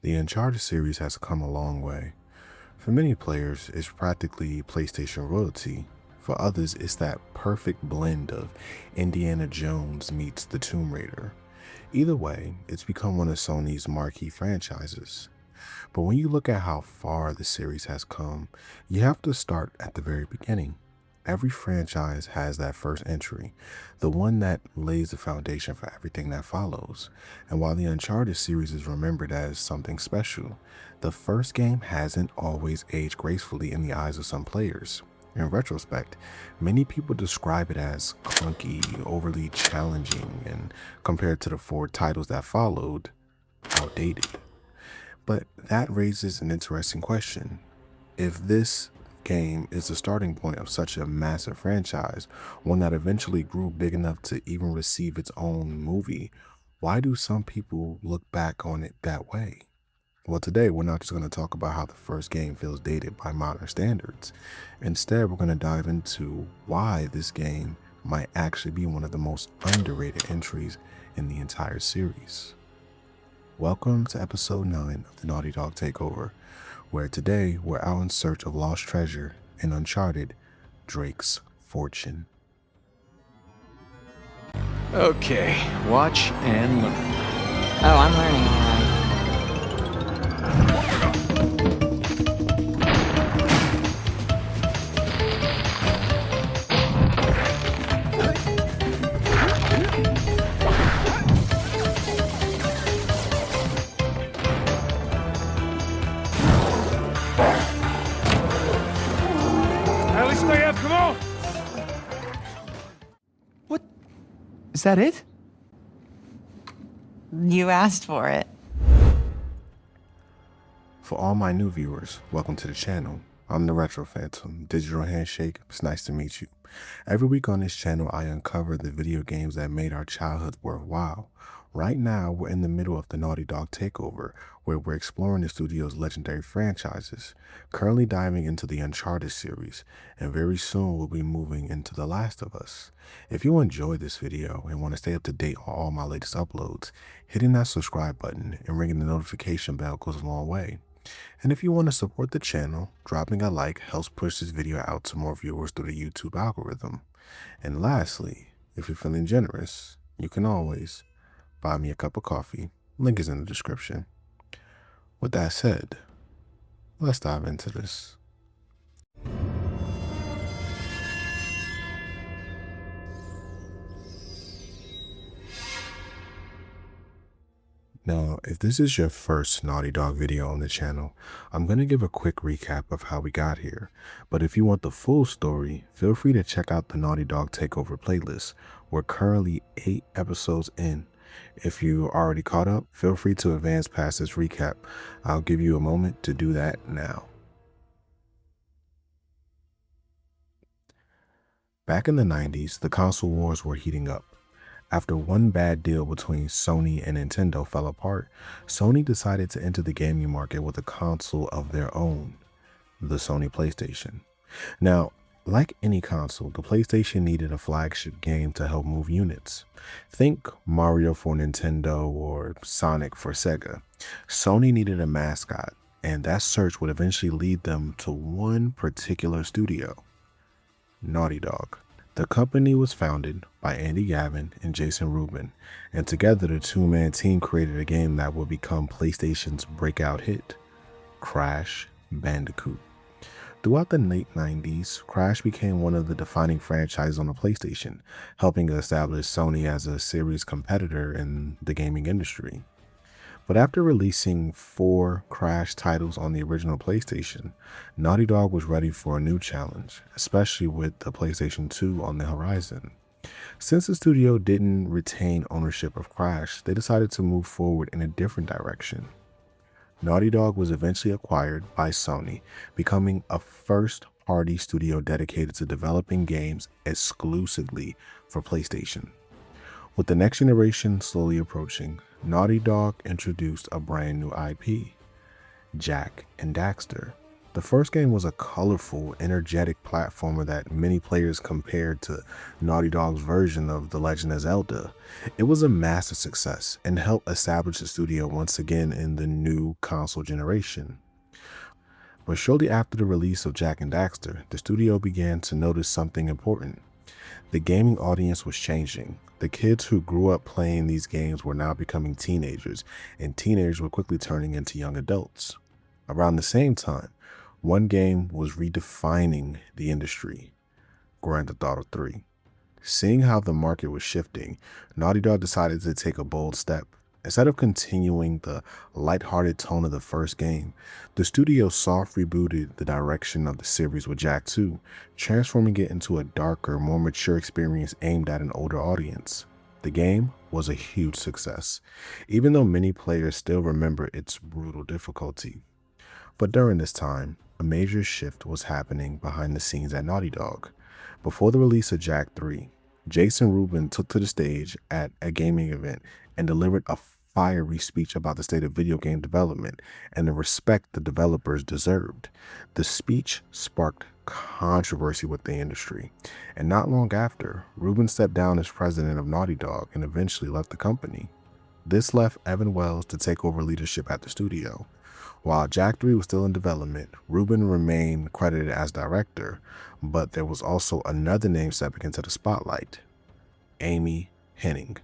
The Uncharted series has come a long way. For many players, it's practically PlayStation royalty. For others, it's that perfect blend of Indiana Jones meets the Tomb Raider. Either way, it's become one of Sony's marquee franchises. But when you look at how far the series has come, you have to start at the very beginning. Every franchise has that first entry, the one that lays the foundation for everything that follows. And while the Uncharted series is remembered as something special, the first game hasn't always aged gracefully in the eyes of some players. In retrospect, many people describe it as clunky, overly challenging, and compared to the four titles that followed, outdated. But that raises an interesting question. If this game is the starting point of such a massive franchise, one that eventually grew big enough to even receive its own movie, why do some people look back on it that way? Well, today we're not just going to talk about how the first game feels dated by modern standards. Instead, we're going to dive into why this game might actually be one of the most underrated entries in the entire series. Welcome to episode 9 of the Naughty Dog Takeover, where today we're out in search of lost treasure in Uncharted, Drake's Fortune. Okay, watch and learn. Oh, I'm learning all right. Ellie, stay up, come on! What? Is that it? You asked for it. For all my new viewers, welcome to the channel. I'm the Retro Phantom, Digital Handshake. It's nice to meet you. Every week on this channel, I uncover the video games that made our childhood worthwhile. Right now, we're in the middle of the Naughty Dog Takeover, where we're exploring the studio's legendary franchises, currently diving into the Uncharted series, and very soon we'll be moving into The Last of Us. If you enjoyed this video and want to stay up to date on all my latest uploads, hitting that subscribe button and ringing the notification bell goes a long way. And if you want to support the channel, dropping a like helps push this video out to more viewers through the YouTube algorithm. And lastly, if you're feeling generous, you can always buy me a cup of coffee. Link is in the description. With that said, let's dive into this. Now, if this is your first Naughty Dog video on the channel, I'm going to give a quick recap of how we got here. But if you want the full story, feel free to check out the Naughty Dog Takeover playlist. We're currently 8 episodes in. If you already caught up, feel free to advance past this recap. I'll give you a moment to do that now. Back in the 90s, the console wars were heating up. After one bad deal between Sony and Nintendo fell apart, Sony decided to enter the gaming market with a console of their own, the Sony PlayStation. Now, like any console, the PlayStation needed a flagship game to help move units. Think Mario for Nintendo or Sonic for Sega. Sony needed a mascot, and that search would eventually lead them to one particular studio, Naughty Dog. The company was founded by Andy Gavin and Jason Rubin, and together the two-man team created a game that would become PlayStation's breakout hit, Crash Bandicoot. Throughout the late 90s, Crash became one of the defining franchises on the PlayStation, helping establish Sony as a serious competitor in the gaming industry. But after releasing 4 Crash titles on the original PlayStation, Naughty Dog was ready for a new challenge, especially with the PlayStation 2 on the horizon. Since the studio didn't retain ownership of Crash, they decided to move forward in a different direction. Naughty Dog was eventually acquired by Sony, becoming a first-party studio dedicated to developing games exclusively for PlayStation. With the next generation slowly approaching, Naughty Dog introduced a brand new IP, Jak and Daxter. The first game was a colorful, energetic platformer that many players compared to Naughty Dog's version of The Legend of Zelda. It was a massive success and helped establish the studio once again in the new console generation. But shortly after the release of Jak and Daxter, the studio began to notice something important. The gaming audience was changing. The kids who grew up playing these games were now becoming teenagers, and teenagers were quickly turning into young adults. Around the same time, one game was redefining the industry, Grand Theft Auto 3. Seeing how the market was shifting, Naughty Dog decided to take a bold step. Instead of continuing the lighthearted tone of the first game, the studio soft rebooted the direction of the series with Jak 2, transforming it into a darker, more mature experience aimed at an older audience. The game was a huge success, even though many players still remember its brutal difficulty. But during this time, a major shift was happening behind the scenes at Naughty Dog. Before the release of Jak 3, Jason Rubin took to the stage at a gaming event and delivered a fiery speech about the state of video game development and the respect the developers deserved. The speech sparked controversy with the industry, and not long after, Rubin stepped down as president of Naughty Dog and eventually left the company. This left Evan Wells to take over leadership at the studio. While Jak 3 was still in development, Rubin remained credited as director, but there was also another name stepping into the spotlight, Amy Hennig.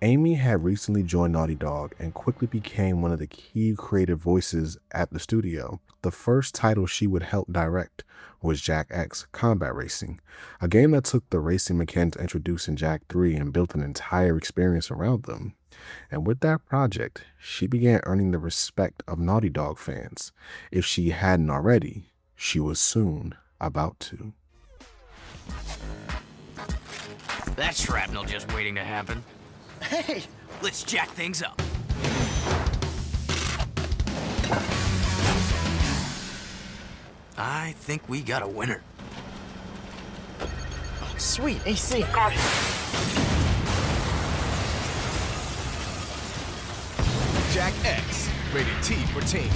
Amy had recently joined Naughty Dog and quickly became one of the key creative voices at the studio. The first title she would help direct was Jak X Combat Racing, a game that took the racing mechanics introduced in Jak 3 and built an entire experience around them. And with that project, she began earning the respect of Naughty Dog fans. If she hadn't already, she was soon about to. That's shrapnel just waiting to happen. Hey, let's jack things up. I think we got a winner. Oh, sweet, AC. Jak X, rated T for teen.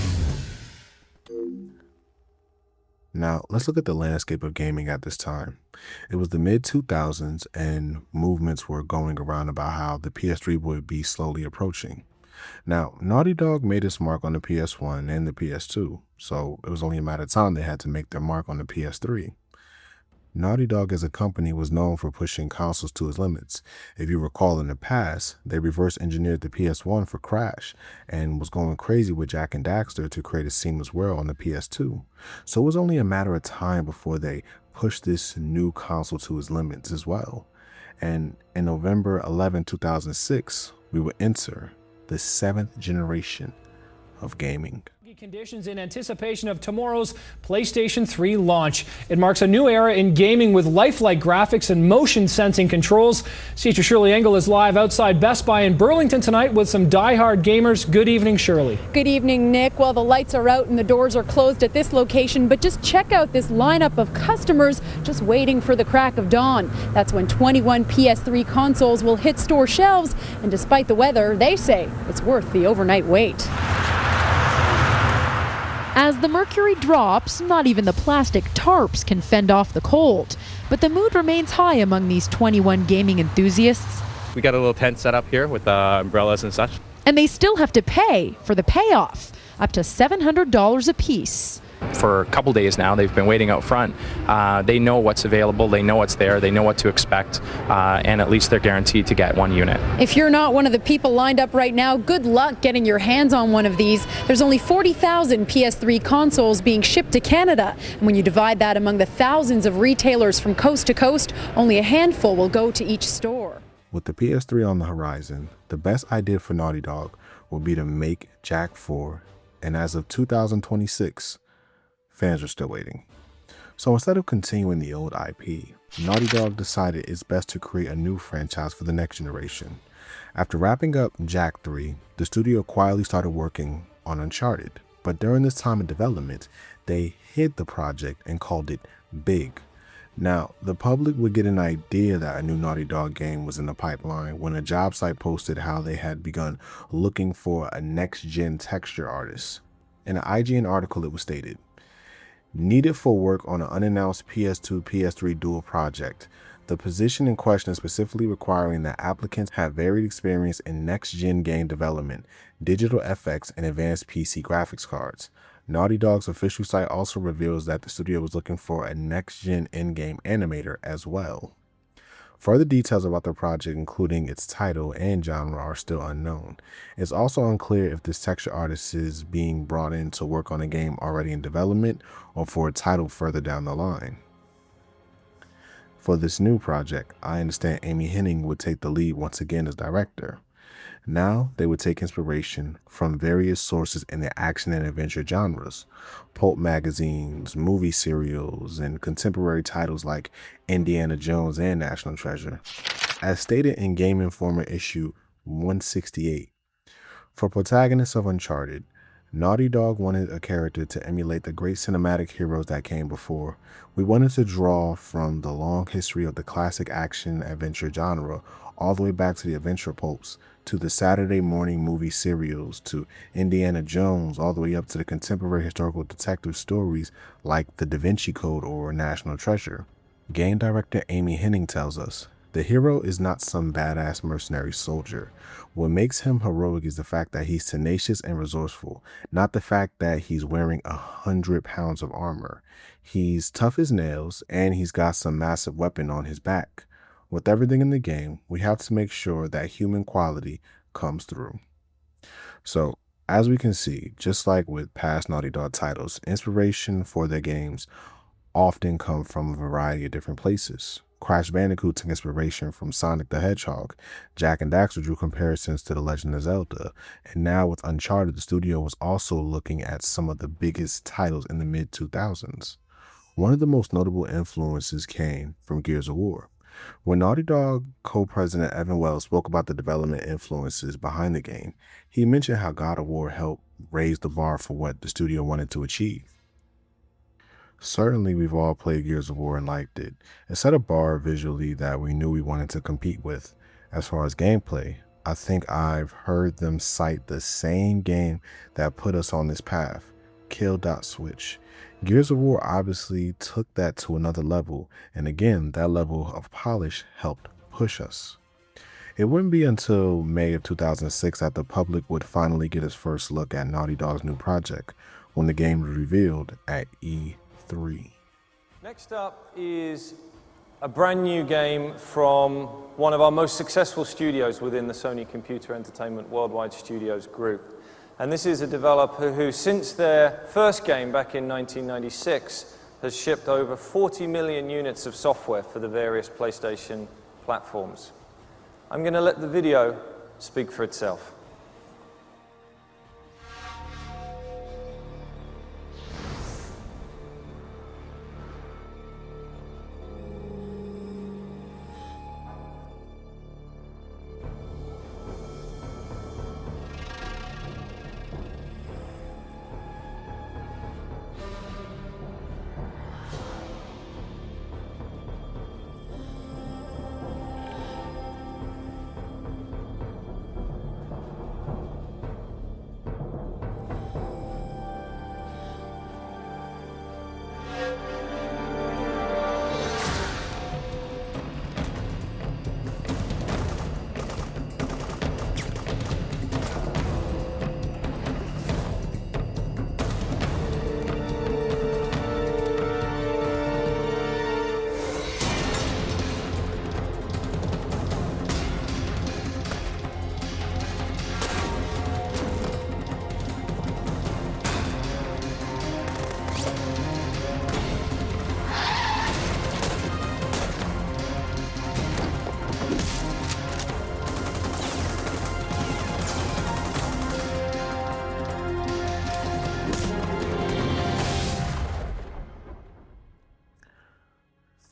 Now, let's look at the landscape of gaming at this time. It was the mid-2000s and movements were going around about how the PS3 would be slowly approaching. Now, Naughty Dog made its mark on the PS1 and the PS2, so it was only a matter of time they had to make their mark on the PS3. Naughty Dog as a company was known for pushing consoles to its limits. If you recall in the past, they reverse engineered the PS1 for Crash and was going crazy with Jak and Daxter to create a seamless world on the PS2. So it was only a matter of time before they pushed this new console to its limits as well. And in November 11, 2006, we would enter the 7th generation of gaming. Conditions in anticipation of tomorrow's PlayStation 3 launch. It marks a new era in gaming with lifelike graphics and motion sensing controls. Teacher Shirley Engel is live outside Best Buy in Burlington tonight with some die-hard gamers. Good evening, Shirley. Good evening, Nick. Well, the lights are out and the doors are closed at this location, but just check out this lineup of customers just waiting for the crack of dawn. That's when 21 PS3 consoles will hit store shelves, and despite the weather, they say it's worth the overnight wait. As the mercury drops, not even the plastic tarps can fend off the cold. But the mood remains high among these 21 gaming enthusiasts. We got a little tent set up here with umbrellas and such. And they still have to pay for the payoff, up to $700 a piece. For a couple days now, they've been waiting out front. They know what's available, they know what's there, they know what to expect, and at least they're guaranteed to get one unit. If you're not one of the people lined up right now, good luck getting your hands on one of these. There's only 40,000 PS3 consoles being shipped to Canada. And when you divide that among the thousands of retailers from coast to coast, only a handful will go to each store. With the PS3 on the horizon, the best idea for Naughty Dog will be to make Jak 4, and as of 2026, fans are still waiting. So instead of continuing the old IP, Naughty Dog decided it's best to create a new franchise for the next generation. After wrapping up Jak 3, the studio quietly started working on Uncharted, but during this time of development, they hid the project and called it Big. Now, the public would get an idea that a new Naughty Dog game was in the pipeline when a job site posted how they had begun looking for a next-gen texture artist. In an IGN article, it was stated, Needed for work on an unannounced PS2-PS3 dual project. The position in question is specifically requiring that applicants have varied experience in next-gen game development, digital FX, and advanced PC graphics cards. Naughty Dog's official site also reveals that the studio was looking for a next-gen in-game animator as well. Further details about the project, including its title and genre, are still unknown. It's also unclear if this texture artist is being brought in to work on a game already in development or for a title further down the line. For this new project, I understand Amy Hennig would take the lead once again as director. Now, they would take inspiration from various sources in the action and adventure genres, pulp magazines, movie serials, and contemporary titles like Indiana Jones and National Treasure. As stated in Game Informer issue 168, for protagonists of Uncharted, Naughty Dog wanted a character to emulate the great cinematic heroes that came before. We wanted to draw from the long history of the classic action-adventure genre all the way back to the adventure pulps, to the Saturday morning movie serials, to Indiana Jones, all the way up to the contemporary historical detective stories like The Da Vinci Code or National Treasure. Game director Amy Hennig tells us, the hero is not some badass mercenary soldier. What makes him heroic is the fact that he's tenacious and resourceful, not the fact that he's wearing 100 pounds of armor. He's tough as nails, and he's got some massive weapon on his back. With everything in the game, we have to make sure that human quality comes through. So, as we can see, just like with past Naughty Dog titles, inspiration for their games often come from a variety of different places. Crash Bandicoot took inspiration from Sonic the Hedgehog. Jak and Daxter drew comparisons to The Legend of Zelda. And now with Uncharted, the studio was also looking at some of the biggest titles in the mid-2000s. One of the most notable influences came from Gears of War. When Naughty Dog co-president Evan Wells spoke about the development influences behind the game, he mentioned how God of War helped raise the bar for what the studio wanted to achieve. Certainly, we've all played Gears of War and liked it. It set a bar visually that we knew we wanted to compete with. As far as gameplay, I think I've heard them cite the same game that put us on this path, Kill.Switch. Gears of War obviously took that to another level, and again, that level of polish helped push us. It wouldn't be until May of 2006 that the public would finally get its first look at Naughty Dog's new project, when the game was revealed at E3. Next up is a brand new game from one of our most successful studios within the Sony Computer Entertainment Worldwide Studios group. And this is a developer who, since their first game back in 1996, has shipped over 40 million units of software for the various PlayStation platforms. I'm going to let the video speak for itself.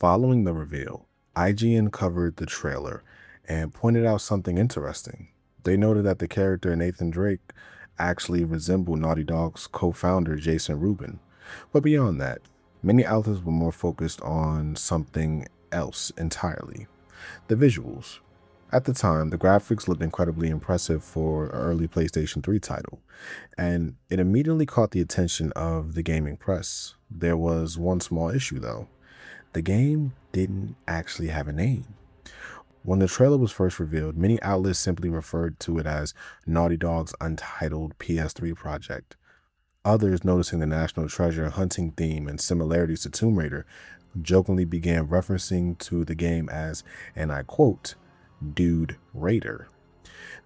Following the reveal, IGN covered the trailer and pointed out something interesting. They noted that the character Nathan Drake actually resembled Naughty Dog's co-founder Jason Rubin. But beyond that, many outlets were more focused on something else entirely: the visuals. At the time, the graphics looked incredibly impressive for an early PlayStation 3 title, and it immediately caught the attention of the gaming press. There was one small issue though. The game didn't actually have a name. When the trailer was first revealed, many outlets simply referred to it as Naughty Dog's untitled PS3 project. Others, noticing the National Treasure hunting theme and similarities to Tomb Raider, jokingly began referencing to the game as, and I quote, Dude Raider.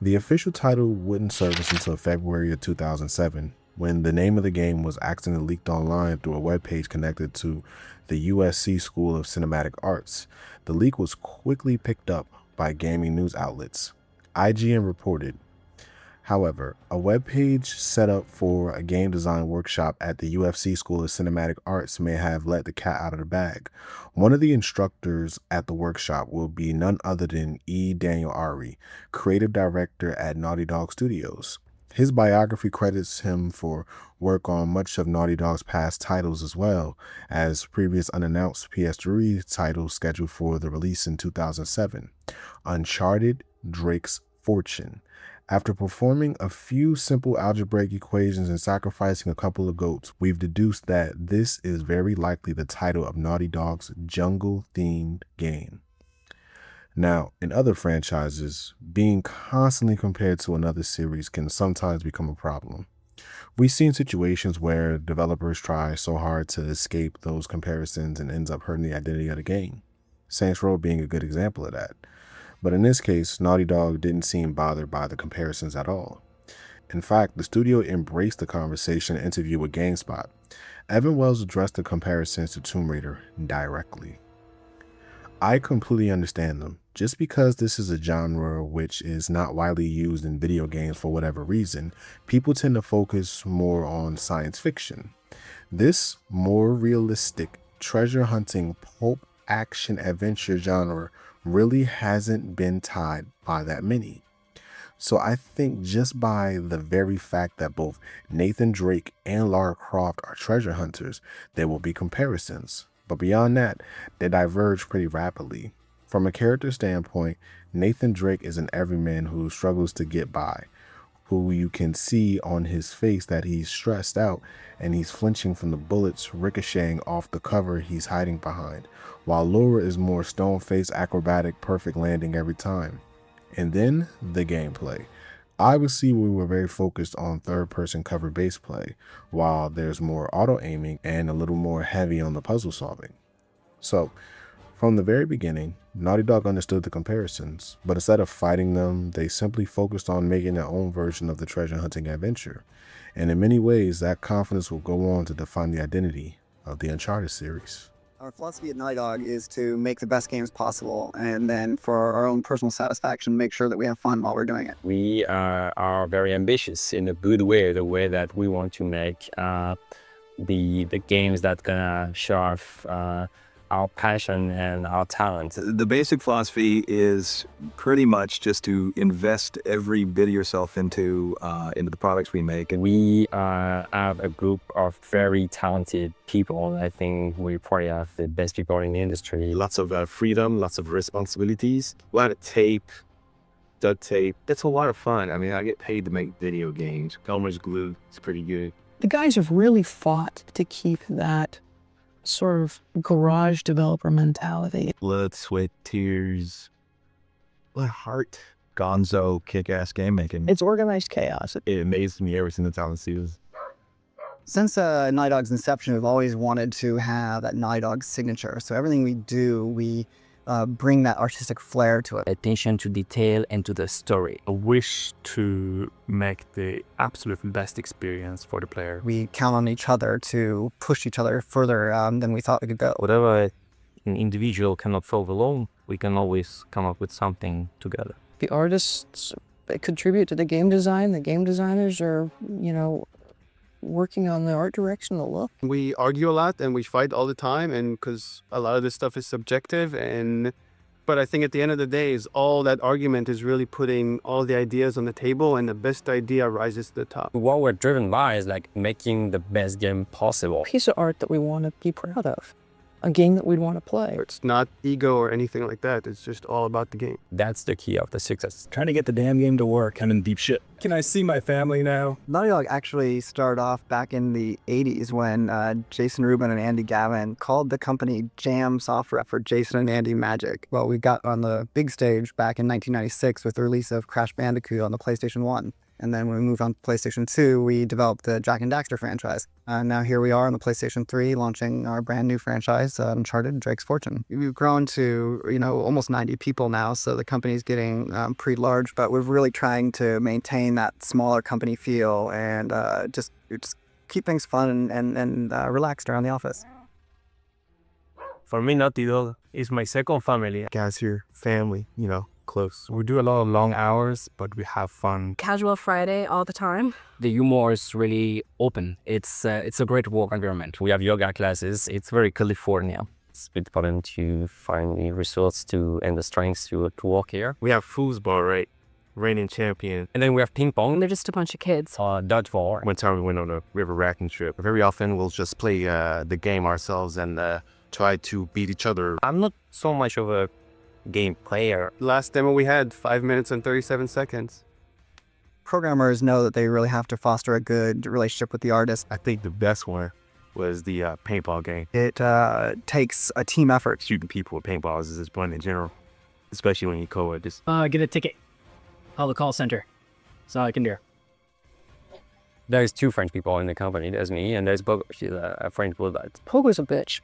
The official title wouldn't surface until February of 2007, when the name of the game was accidentally leaked online through a webpage connected to the USC School of Cinematic Arts. The leak was quickly picked up by gaming news outlets. IGN reported, however, a webpage set up for a game design workshop at the UFC School of Cinematic Arts may have let the cat out of the bag. One of the instructors at the workshop will be none other than E. Daniel Ari, creative director at Naughty Dog Studios. His biography credits him for work on much of Naughty Dog's past titles as well as previous unannounced PS3 titles scheduled for the release in 2007. Uncharted, Drake's Fortune. After performing a few simple algebraic equations and sacrificing a couple of goats, we've deduced that this is very likely the title of Naughty Dog's jungle-themed game. Now, in other franchises, being constantly compared to another series can sometimes become a problem. We've seen situations where developers try so hard to escape those comparisons and ends up hurting the identity of the game. Saints Row being a good example of that. But in this case, Naughty Dog didn't seem bothered by the comparisons at all. In fact, the studio embraced the conversation in an interview with GameSpot. Evan Wells addressed the comparisons to Tomb Raider directly. I completely understand them. Just because this is a genre which is not widely used in video games for whatever reason, people tend to focus more on science fiction. This more realistic treasure hunting pulp action adventure genre really hasn't been tied by that many. So I think just by the very fact that both Nathan Drake and Lara Croft are treasure hunters, there will be comparisons. But beyond that, they diverge pretty rapidly. From a character standpoint, Nathan Drake is an everyman who struggles to get by, who you can see on his face that he's stressed out and he's flinching from the bullets ricocheting off the cover he's hiding behind, while Laura is more stone-faced, acrobatic, perfect landing every time. And then the gameplay. Obviously, we were very focused on third-person cover-based play, while there's more auto-aiming and a little more heavy on the puzzle solving. So, from the very beginning, Naughty Dog understood the comparisons, but instead of fighting them, they simply focused on making their own version of the treasure hunting adventure. And in many ways, that confidence will go on to define the identity of the Uncharted series. Our philosophy at Naughty Dog is to make the best games possible, and then for our own personal satisfaction, make sure that we have fun while we're doing it. We are very ambitious in a good way, the way that we want to make the games that gonna show off our passion and our talent. The basic philosophy is pretty much just to invest every bit of yourself into the products we make. And we have a group of very talented people. I think we probably have the best people in the industry. Lots of freedom, lots of responsibilities, a lot of tape, duct tape. That's a lot of fun. I mean, I get paid to make video games. Elmer's glue is pretty good. The guys have really fought to keep that sort of garage developer mentality. Blood, sweat, tears, a lot of heart. Gonzo, kick-ass game making. It's organized chaos. It amazes me every single time I see this. Since Naughty Dog's inception, we've always wanted to have that Naughty Dog signature. So everything we do, we bring that artistic flair to it. Attention to detail and to the story. A wish to make the absolute best experience for the player. We count on each other to push each other further than we thought we could go. Whatever an individual cannot solve alone, we can always come up with something together. The artists contribute to the game design. The game designers are, working on the art direction, the look. We argue a lot and we fight all the time, and because a lot of this stuff is subjective, but I think at the end of the day is all that argument is really putting all the ideas on the table, and the best idea rises to the top. What we're driven by is like making the best game possible. A piece of art that we want to be proud of. a game that we'd want to play. It's not ego or anything like that. It's just all about the game. That's the key of the success. Trying to get the damn game to work. I'm in deep shit. Can I see my family now? Naughty Dog actually started off back in the 80s when Jason Rubin and Andy Gavin called the company Jam Software for Jason and Andy Magic. Well, we got on the big stage back in 1996 with the release of Crash Bandicoot on the PlayStation 1. And then when we moved on to PlayStation 2, we developed the Jak and Daxter franchise. Now here we are on the PlayStation 3 launching our brand new franchise, Uncharted, Drake's Fortune. We've grown to, almost 90 people now, so the company's getting pretty large, but we're really trying to maintain that smaller company feel and just keep things fun and relaxed around the office. For me, Naughty Dog is my second family. Guys here, family, close. We do a lot of long hours, but we have fun. Casual Friday all the time. The humor is really open. It's a great work environment. We have yoga classes. It's very California. It's important to find the resources and the strengths to work here. We have foosball, right? Reigning champion. And then we have ping pong. They're just a bunch of kids. Dodgeball. One time we went on a river rafting trip. Very often we'll just play the game ourselves and try to beat each other. I'm not so much of a game player. Last demo we had 5 minutes and 37 seconds. Programmers know that they really have to foster a good relationship with the artist. I think the best one was the paintball game. It takes a team effort. Shooting people with paintballs is just fun in general, especially when you co-ed. Get a ticket. Call the call center. That's all I can do. There's 2 French people in the company. There's me and there's Pogo. She's a French bulldog. Pogo's a bitch.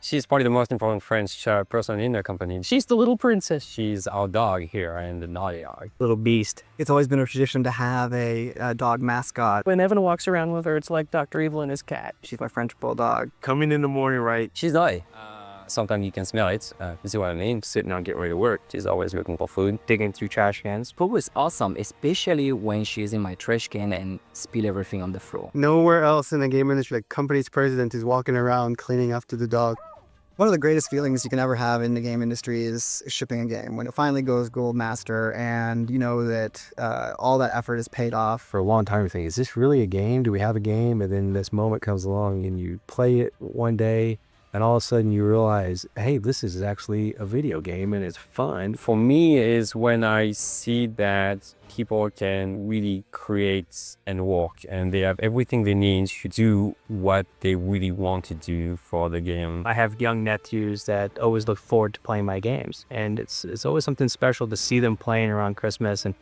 She's probably the most important French person in the company. She's the little princess. She's our dog here and the Naughty Dog. Little beast. It's always been a tradition to have a dog mascot. When Evan walks around with her, it's like Dr. Evil and his cat. She's my French bulldog. Coming in the morning, right? She's naughty. Sometimes you can smell it. You see what I mean? Sitting down, getting ready to work. She's always looking for food, digging through trash cans. Pogo is awesome, especially when she's in my trash can and spill everything on the floor. Nowhere else in the game industry, like company's president is walking around cleaning after the dog. One of the greatest feelings you can ever have in the game industry is shipping a game. When it finally goes Gold Master and you know that all that effort is paid off. For a long time, you think, is this really a game? Do we have a game? And then this moment comes along and you play it one day and all of a sudden you realize, hey, this is actually a video game and it's fun. For me is when I see that people can really create and work and they have everything they need to do what they really want to do for the game. I have young nephews that always look forward to playing my games, and it's always something special to see them playing around Christmas and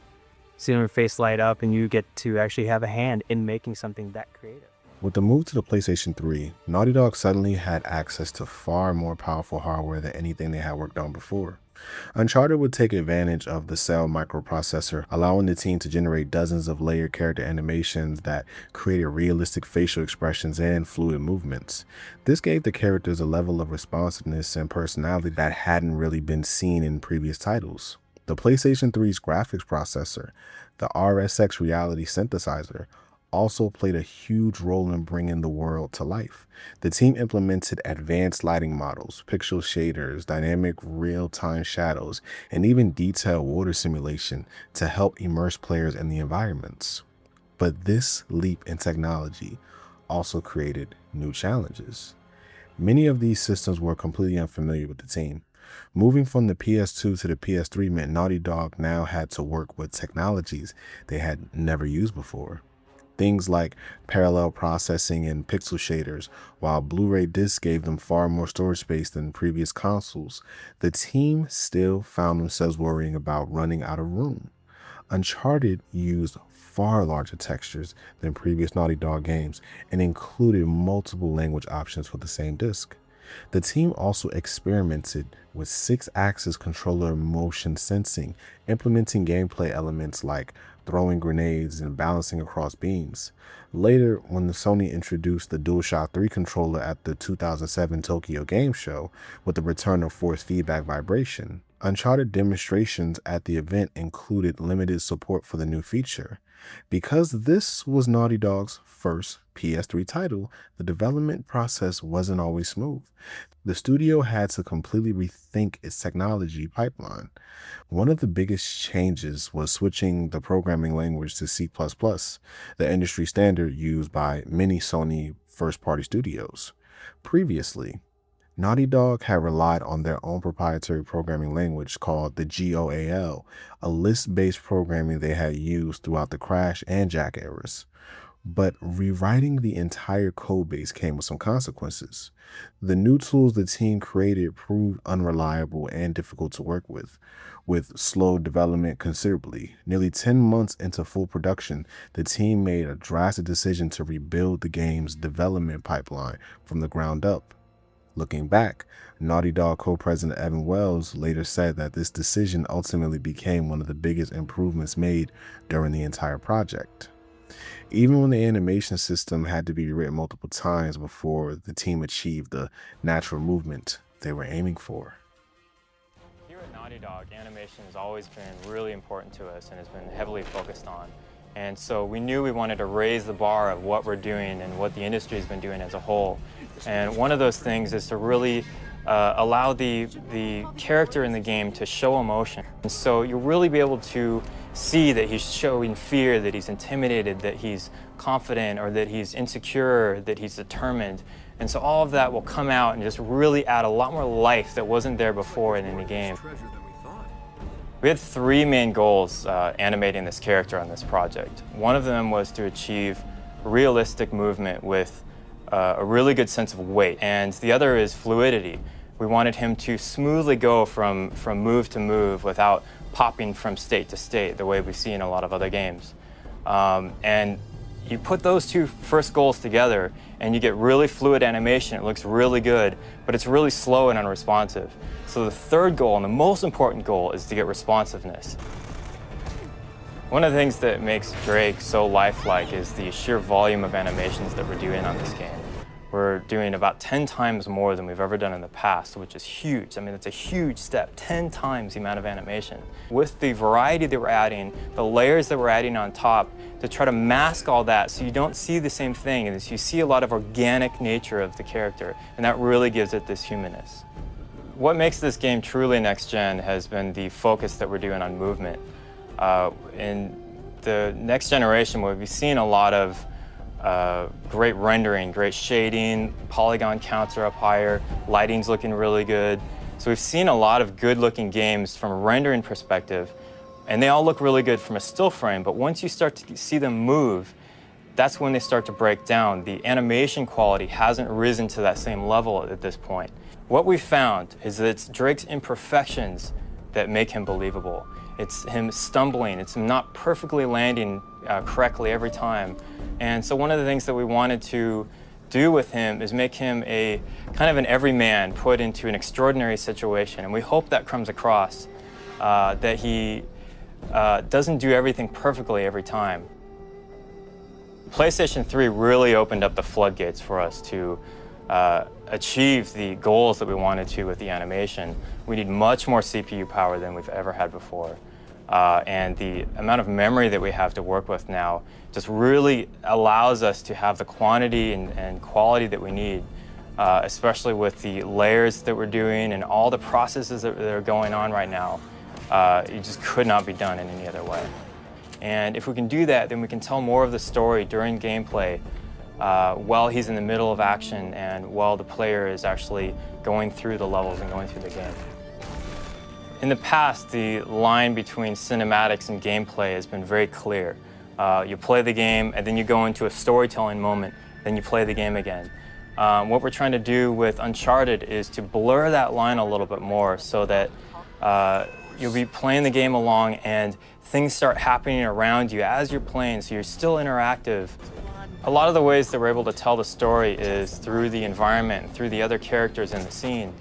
see their face light up, and you get to actually have a hand in making something that creative. With the move to the PlayStation 3, Naughty Dog suddenly had access to far more powerful hardware than anything they had worked on before. Uncharted would take advantage of the Cell microprocessor, allowing the team to generate dozens of layered character animations that created realistic facial expressions and fluid movements. This gave the characters a level of responsiveness and personality that hadn't really been seen in previous titles. The PlayStation 3's graphics processor, the RSX reality synthesizer, also played a huge role in bringing the world to life. The team implemented advanced lighting models, pixel shaders, dynamic real-time shadows, and even detailed water simulation to help immerse players in the environments. But this leap in technology also created new challenges. Many of these systems were completely unfamiliar with the team. Moving from the PS2 to the PS3 meant Naughty Dog now had to work with technologies they had never used before. Things like parallel processing and pixel shaders. While Blu-ray discs gave them far more storage space than previous consoles, the team still found themselves worrying about running out of room. Uncharted used far larger textures than previous Naughty Dog games and included multiple language options for the same disc. The team also experimented with 6-axis controller motion sensing, implementing gameplay elements like throwing grenades and balancing across beams. Later, when Sony introduced the DualShock 3 controller at the 2007 Tokyo Game Show with the return of force feedback vibration, Uncharted demonstrations at the event included limited support for the new feature. Because this was Naughty Dog's first PS3 title, the development process wasn't always smooth. The studio had to completely rethink its technology pipeline. One of the biggest changes was switching the programming language to C++, the industry standard used by many Sony first-party studios. Previously, Naughty Dog had relied on their own proprietary programming language called the GOAL, a list-based programming they had used throughout the Crash and Jack eras. But rewriting the entire codebase came with some consequences. The new tools the team created proved unreliable and difficult to work with slow development considerably. Nearly 10 months into full production, the team made a drastic decision to rebuild the game's development pipeline from the ground up. Looking back, Naughty Dog co-president Evan Wells later said that this decision ultimately became one of the biggest improvements made during the entire project. Even when the animation system had to be rewritten multiple times before the team achieved the natural movement they were aiming for. Here at Naughty Dog, animation has always been really important to us and has been heavily focused on. And so we knew we wanted to raise the bar of what we're doing and what the industry has been doing as a whole. And one of those things is to really allow the character in the game to show emotion. And so you'll really be able to see that he's showing fear, that he's intimidated, that he's confident, or that he's insecure, that he's determined. And so all of that will come out and just really add a lot more life that wasn't there before in any game. We had three main goals animating this character on this project. One of them was to achieve realistic movement with a really good sense of weight, and the other is fluidity. We wanted him to smoothly go from move to move without popping from state to state the way we see in a lot of other games. And you put those two first goals together and you get really fluid animation. It looks really good, but it's really slow and unresponsive. So the third goal, and the most important goal, is to get responsiveness. One of the things that makes Drake so lifelike is the sheer volume of animations that we're doing on this game. We're doing about 10 times more than we've ever done in the past, which is huge. I mean, it's a huge step, 10 times the amount of animation. With the variety that we're adding, the layers that we're adding on top, to try to mask all that so you don't see the same thing, and you see a lot of organic nature of the character, and that really gives it this humanness. What makes this game truly next-gen has been the focus that we're doing on movement. In the next generation, we've seen a lot of great rendering, great shading, polygon counts are up higher, lighting's looking really good. So we've seen a lot of good-looking games from a rendering perspective, and they all look really good from a still frame, but once you start to see them move, that's when they start to break down. The animation quality hasn't risen to that same level at this point. What we've found is that it's Drake's imperfections that make him believable. It's him stumbling, it's him not perfectly landing correctly every time. And so one of the things that we wanted to do with him is make him a kind of an everyman put into an extraordinary situation. And we hope that comes across, that he doesn't do everything perfectly every time. PlayStation 3 really opened up the floodgates for us to achieve the goals that we wanted to with the animation. We need much more CPU power than we've ever had before. And the amount of memory that we have to work with now just really allows us to have the quantity and quality that we need, especially with the layers that we're doing and all the processes that are going on right now. It just could not be done in any other way. And if we can do that, then we can tell more of the story during gameplay while he's in the middle of action and while the player is actually going through the levels and going through the game. In the past, the line between cinematics and gameplay has been very clear. You play the game, and then you go into a storytelling moment, then you play the game again. What we're trying to do with Uncharted is to blur that line a little bit more so that you'll be playing the game along and things start happening around you as you're playing, so you're still interactive. A lot of the ways that we're able to tell the story is through the environment, through the other characters in the scene.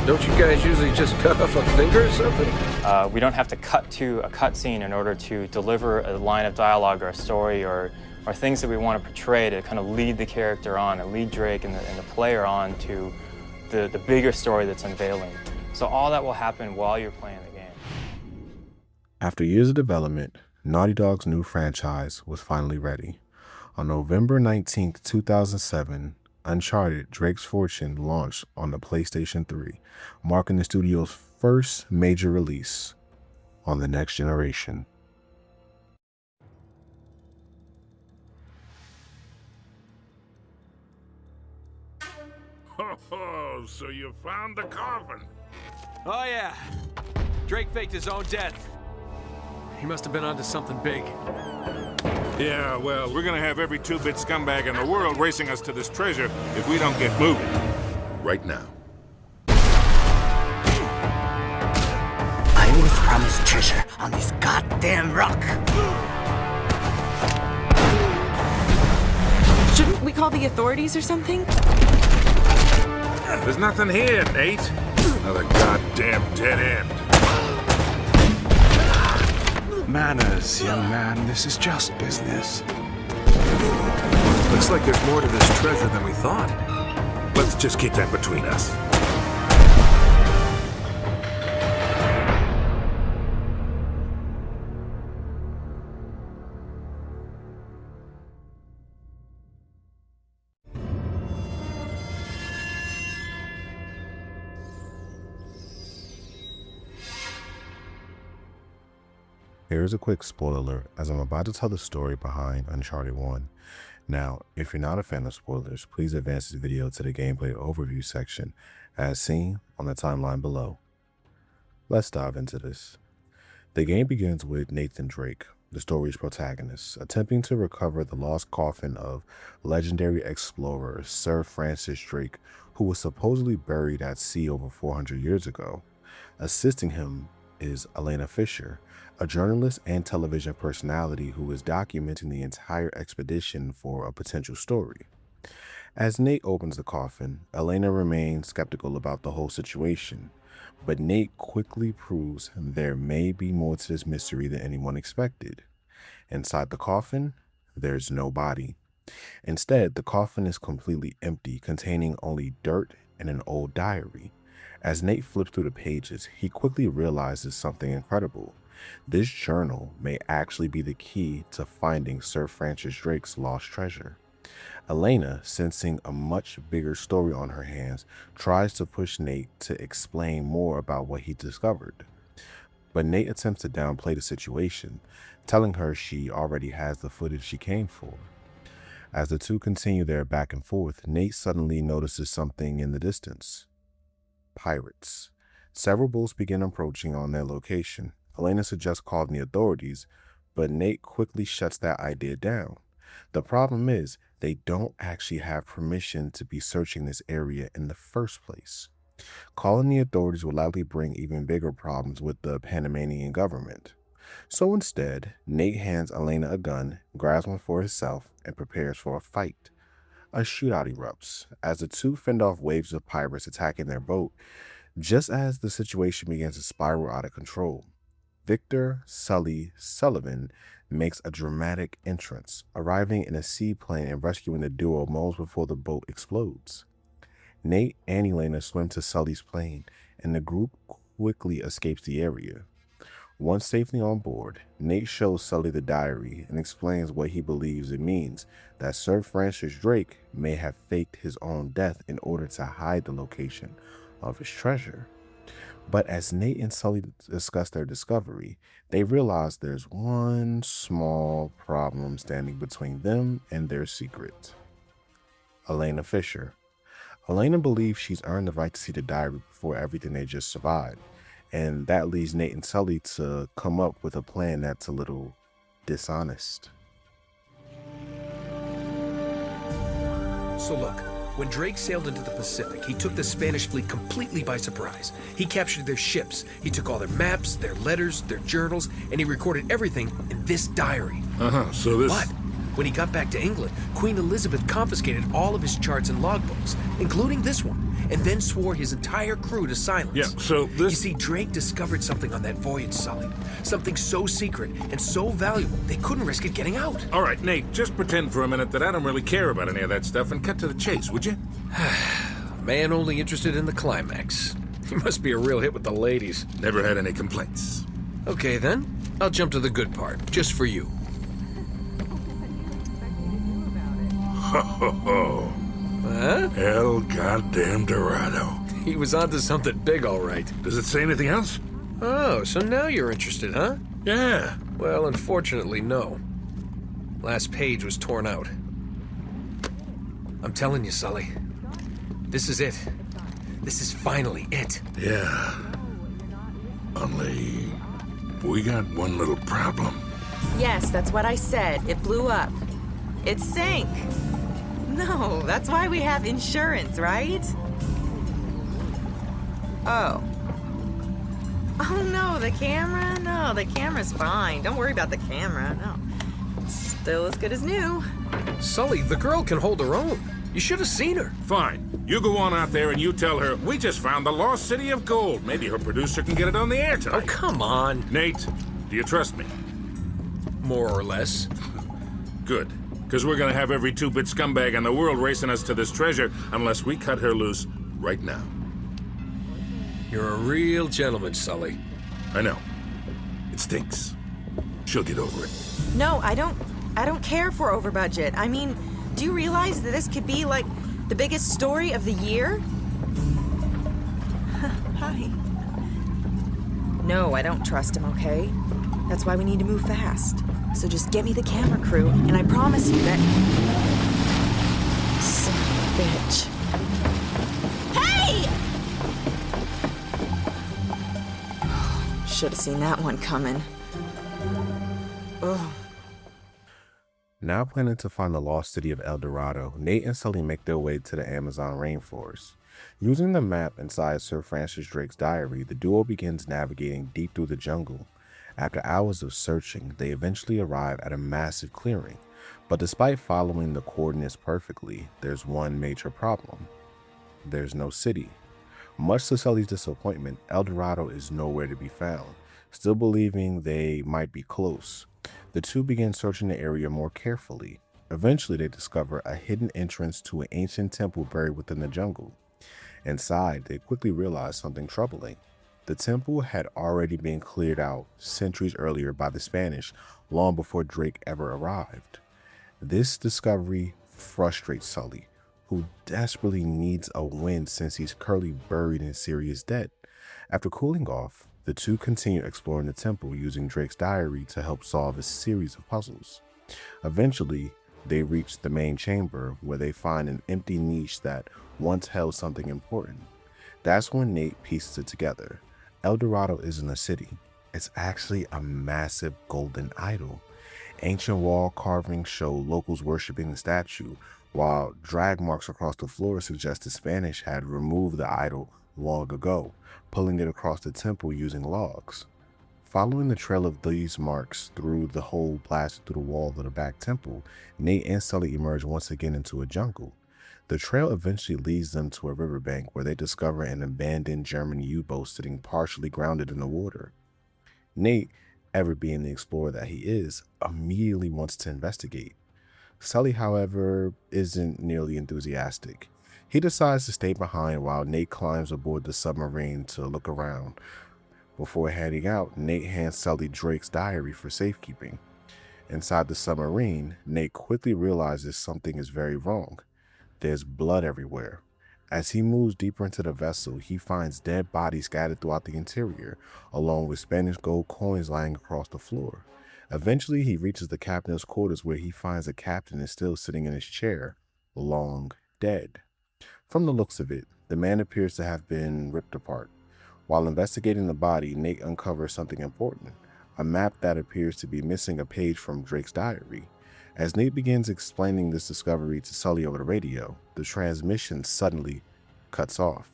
Don't you guys usually just cut off a finger or something? We don't have to cut to a cutscene in order to deliver a line of dialogue or a story or things that we want to portray to kind of lead the character on and lead Drake and the player on to the bigger story that's unveiling. So all that will happen while you're playing the game. After years of development, Naughty Dog's new franchise was finally ready. On November 19, 2007, Uncharted: Drake's Fortune launched on the PlayStation 3, marking the studio's first major release on the next generation. Oh, so you found the coffin. Oh, yeah. Drake faked his own death. He must have been onto something big. Yeah, well, we're gonna have every two-bit scumbag in the world racing us to this treasure if we don't get moving. Right now. I was promised treasure on this goddamn rock. Shouldn't we call the authorities or something? There's nothing here, Nate. Another goddamn dead end. Manners, young man. This is just business. Looks like there's more to this treasure than we thought. Let's just keep that between us. Here's a quick spoiler alert as I'm about to tell the story behind Uncharted 1. Now, if you're not a fan of spoilers, please advance this video to the gameplay overview section as seen on the timeline below. Let's dive into this. The game begins with Nathan Drake, the story's protagonist, attempting to recover the lost coffin of legendary explorer Sir Francis Drake, who was supposedly buried at sea over 400 years ago. Assisting him is Elena Fisher, a journalist and television personality who is documenting the entire expedition for a potential story. As Nate opens the coffin, Elena remains skeptical about the whole situation, but Nate quickly proves there may be more to this mystery than anyone expected. Inside the coffin, there's no body. Instead, the coffin is completely empty, containing only dirt and an old diary. As Nate flips through the pages, he quickly realizes something incredible. This journal may actually be the key to finding Sir Francis Drake's lost treasure. Elena, sensing a much bigger story on her hands, tries to push Nate to explain more about what he discovered. But Nate attempts to downplay the situation, telling her she already has the footage she came for. As the two continue their back and forth, Nate suddenly notices something in the distance. Pirates. Several boats begin approaching on their location. Elena suggests calling the authorities, but Nate quickly shuts that idea down. The problem is, they don't actually have permission to be searching this area in the first place. Calling the authorities will likely bring even bigger problems with the Panamanian government. So instead, Nate hands Elena a gun, grabs one for himself, and prepares for a fight. A shootout erupts as the two fend off waves of pirates attacking their boat, just as the situation begins to spiral out of control. Victor Sullivan makes a dramatic entrance, arriving in a seaplane and rescuing the duo moments before the boat explodes. Nate and Elena swim to Sully's plane, and the group quickly escapes the area. Once safely on board, Nate shows Sully the diary and explains what he believes it means, that Sir Francis Drake may have faked his own death in order to hide the location of his treasure. But as Nate and Sully discuss their discovery, they realize there's one small problem standing between them and their secret. Elena Fisher. Elena believes she's earned the right to see the diary before everything they just survived, and that leads Nate and Sully to come up with a plan that's a little dishonest. So look, when Drake sailed into the Pacific, he took the Spanish fleet completely by surprise. He captured their ships, he took all their maps, their letters, their journals, and he recorded everything in this diary. So this... But when he got back to England, Queen Elizabeth confiscated all of his charts and logbooks, including this one, and then swore his entire crew to silence. Yeah, so this... You see, Drake discovered something on that voyage, Sully. Something so secret and so valuable, they couldn't risk it getting out. All right, Nate, just pretend for a minute that I don't really care about any of that stuff and cut to the chase, would you? Man only interested in the climax. He must be a real hit with the ladies. Never had any complaints. Okay, then. I'll jump to the good part, just for you. Ho, ho, ho. Huh? El goddamn Dorado. He was onto something big, all right. Does it say anything else? Oh, so now you're interested, huh? Yeah. Well, unfortunately, no. Last page was torn out. I'm telling you, Sully. This is it. This is finally it. Yeah. Only we got one little problem. Yes, that's what I said. It blew up. It sank. No, that's why we have insurance, right? Oh. Oh no, the camera? No, the camera's fine. Don't worry about the camera, no. Still as good as new. Sully, the girl can hold her own. You should have seen her. Fine. You go on out there and you tell her, we just found the lost city of gold. Maybe her producer can get it on the air tonight. Oh, come on. Nate, do you trust me? More or less. Good. Because we're going to have every two-bit scumbag in the world racing us to this treasure unless we cut her loose right now. You're a real gentleman, Sully. I know. It stinks. She'll get over it. No, I don't care for over budget. I mean, do you realize that this could be like the biggest story of the year? Hi. No, I don't trust him, okay? That's why we need to move fast. So just get me the camera crew, and I promise you that... Son of a bitch. Hey! Should have seen that one coming. Ugh. Now planning to find the lost city of El Dorado, Nate and Sully make their way to the Amazon rainforest. Using the map inside Sir Francis Drake's diary, the duo begins navigating deep through the jungle. After hours of searching, they eventually arrive at a massive clearing. But despite following the coordinates perfectly, there's one major problem. There's no city. Much to Sully's disappointment, El Dorado is nowhere to be found. Still believing they might be close, the two begin searching the area more carefully. Eventually, they discover a hidden entrance to an ancient temple buried within the jungle. Inside, they quickly realize something troubling. The temple had already been cleared out centuries earlier by the Spanish, long before Drake ever arrived. This discovery frustrates Sully, who desperately needs a win since he's currently buried in serious debt. After cooling off, the two continue exploring the temple using Drake's diary to help solve a series of puzzles. Eventually, they reach the main chamber where they find an empty niche that once held something important. That's when Nate pieces it together. El Dorado isn't a city. It's actually a massive golden idol. Ancient wall carvings show locals worshiping the statue, while drag marks across the floor suggest the Spanish had removed the idol long ago, pulling it across the temple using logs. Following the trail of these marks through the hole blasted through the wall of the back temple, Nate and Sully emerge once again into a jungle. The trail eventually leads them to a riverbank where they discover an abandoned German U-boat sitting partially grounded in the water. Nate, ever being the explorer that he is, immediately wants to investigate. Sully, however, isn't nearly enthusiastic. He decides to stay behind while Nate climbs aboard the submarine to look around. Before heading out, Nate hands Sully Drake's diary for safekeeping. Inside the submarine, Nate quickly realizes something is very wrong. There's blood everywhere. As he moves deeper into the vessel, he finds dead bodies scattered throughout the interior, along with Spanish gold coins lying across the floor. Eventually, he reaches the captain's quarters where he finds the captain is still sitting in his chair, long dead. From the looks of it, the man appears to have been ripped apart. While investigating the body, Nate uncovers something important, a map that appears to be missing a page from Drake's diary. As Nate begins explaining this discovery to Sully over the radio, the transmission suddenly cuts off.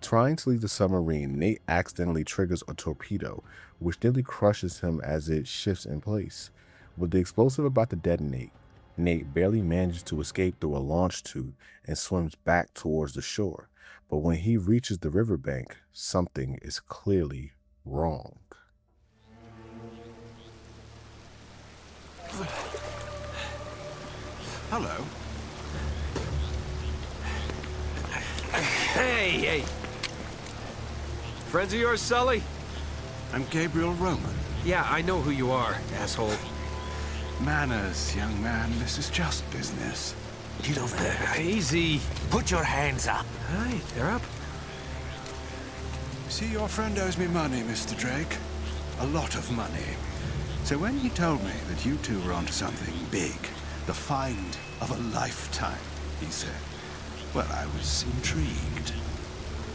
Trying to leave the submarine, Nate accidentally triggers a torpedo, which nearly crushes him as it shifts in place. With the explosive about to detonate, Nate barely manages to escape through a launch tube and swims back towards the shore. But when he reaches the riverbank, something is clearly wrong. Hello. Hey! Friends of yours, Sully? I'm Gabriel Roman. Yeah, I know who you are, asshole. Manners, young man. This is just business. Get over there. Easy. Put your hands up. Hi, they're up. See, your friend owes me money, Mr. Drake. A lot of money. So when he told me that you two were onto something big, the find of a lifetime, he said, Well, I was intrigued.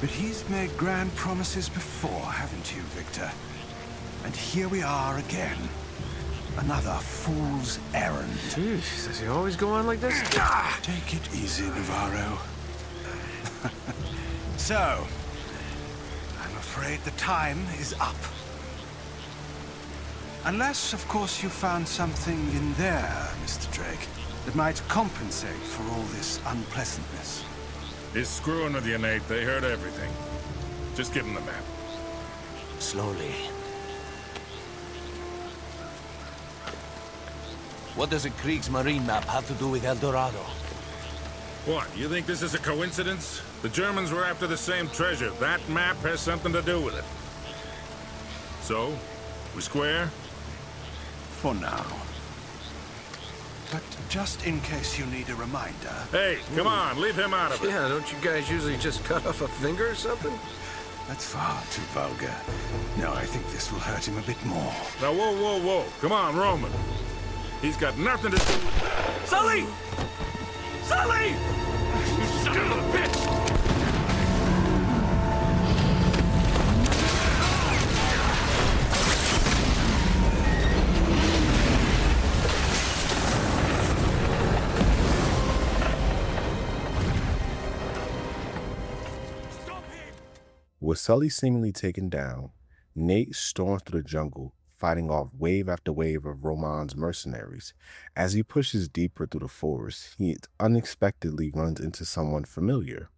But he's made grand promises before, haven't you, Victor? And here we are again. Another fool's errand. Jeez, does he always go on like this? Take it easy, Navarro. So, I'm afraid the time is up. Unless, of course, you found something in there, Mr. Drake, that might compensate for all this unpleasantness. He's screwing with you, Nate. They heard everything. Just give him the map. Slowly. What does a Kriegsmarine map have to do with El Dorado? What, you think this is a coincidence? The Germans were after the same treasure. That map has something to do with it. So, we square? For now. But just in case you need a reminder... Hey, come on, leave him out of it. Yeah, don't you guys usually just cut off a finger or something? That's far too vulgar. No, I think this will hurt him a bit more. Now, whoa, whoa, whoa. Come on, Roman. He's got nothing to do with... Sully! Sully! You son of a bitch! With Sully seemingly taken down, Nate storms through the jungle, fighting off wave after wave of Roman's mercenaries. As he pushes deeper through the forest, he unexpectedly runs into someone familiar,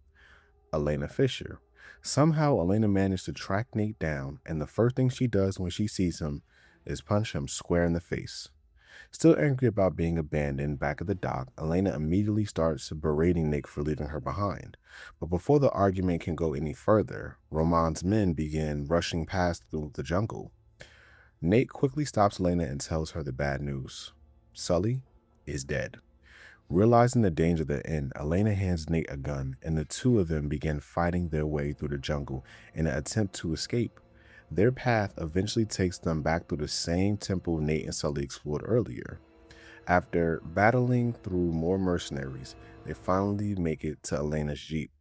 Elena Fisher. Somehow, Elena managed to track Nate down, and the first thing she does when she sees him is punch him square in the face. Still angry about being abandoned back at the dock, Elena immediately starts berating Nate for leaving her behind. But before the argument can go any further, Roman's men begin rushing past through the jungle. Nate quickly stops Elena and tells her the bad news. Sully is dead. Realizing the danger they're in, Elena hands Nate a gun, and the two of them begin fighting their way through the jungle in an attempt to escape. Their path eventually takes them back through the same temple Nate and Sully explored earlier. After battling through more mercenaries, they finally make it to Elena's Jeep.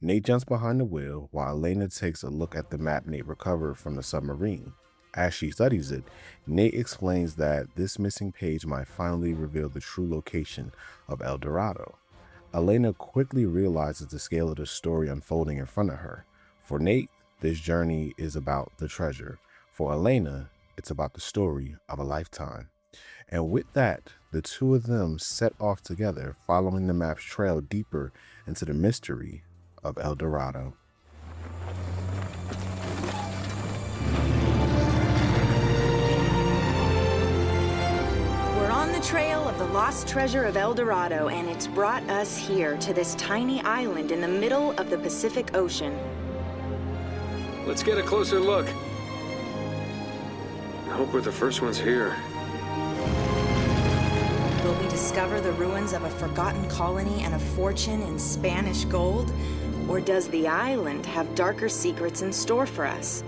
Nate jumps behind the wheel while Elena takes a look at the map Nate recovered from the submarine. As she studies it, Nate explains that this missing page might finally reveal the true location of El Dorado. Elena quickly realizes the scale of the story unfolding in front of her. For Nate, this journey is about the treasure. For Elena, it's about the story of a lifetime. And with that, the two of them set off together, following the map's trail deeper into the mystery of El Dorado. We're on the trail of the lost treasure of El Dorado, and it's brought us here to this tiny island in the middle of the Pacific Ocean. Let's get a closer look. I hope we're the first ones here. Will we discover the ruins of a forgotten colony and a fortune in Spanish gold? Or does the island have darker secrets in store for us?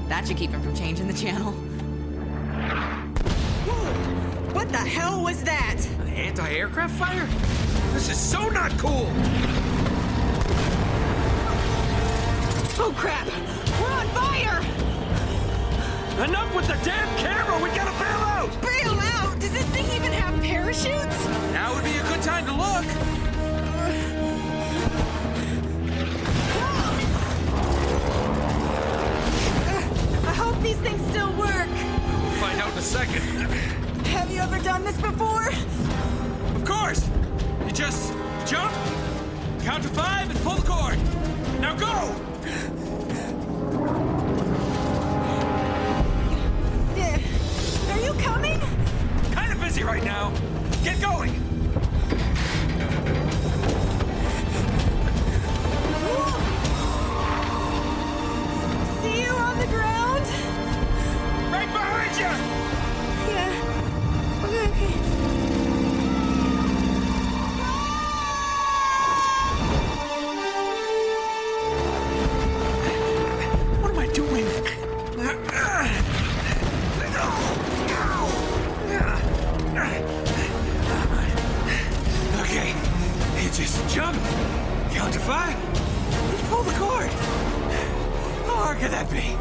That should keep him from changing the channel. Whoa! What the hell was that? An anti-aircraft fire? This is so not cool! Oh crap! We're on fire! Enough with the damn camera! We gotta bail out! Bail out? Does this thing even have parachutes? Now would be a good time to look! I hope these things still work. We'll find out in a second. Have you ever done this before? Of course! You just jump, count to 5, and pull the cord. Now go! Are you coming? Kind of busy right now. Get going! See you on the ground? Right behind you! Yeah. Okay. What am I doing? Jason, jump! Count to 5. Let's pull the cord. How hard could that be?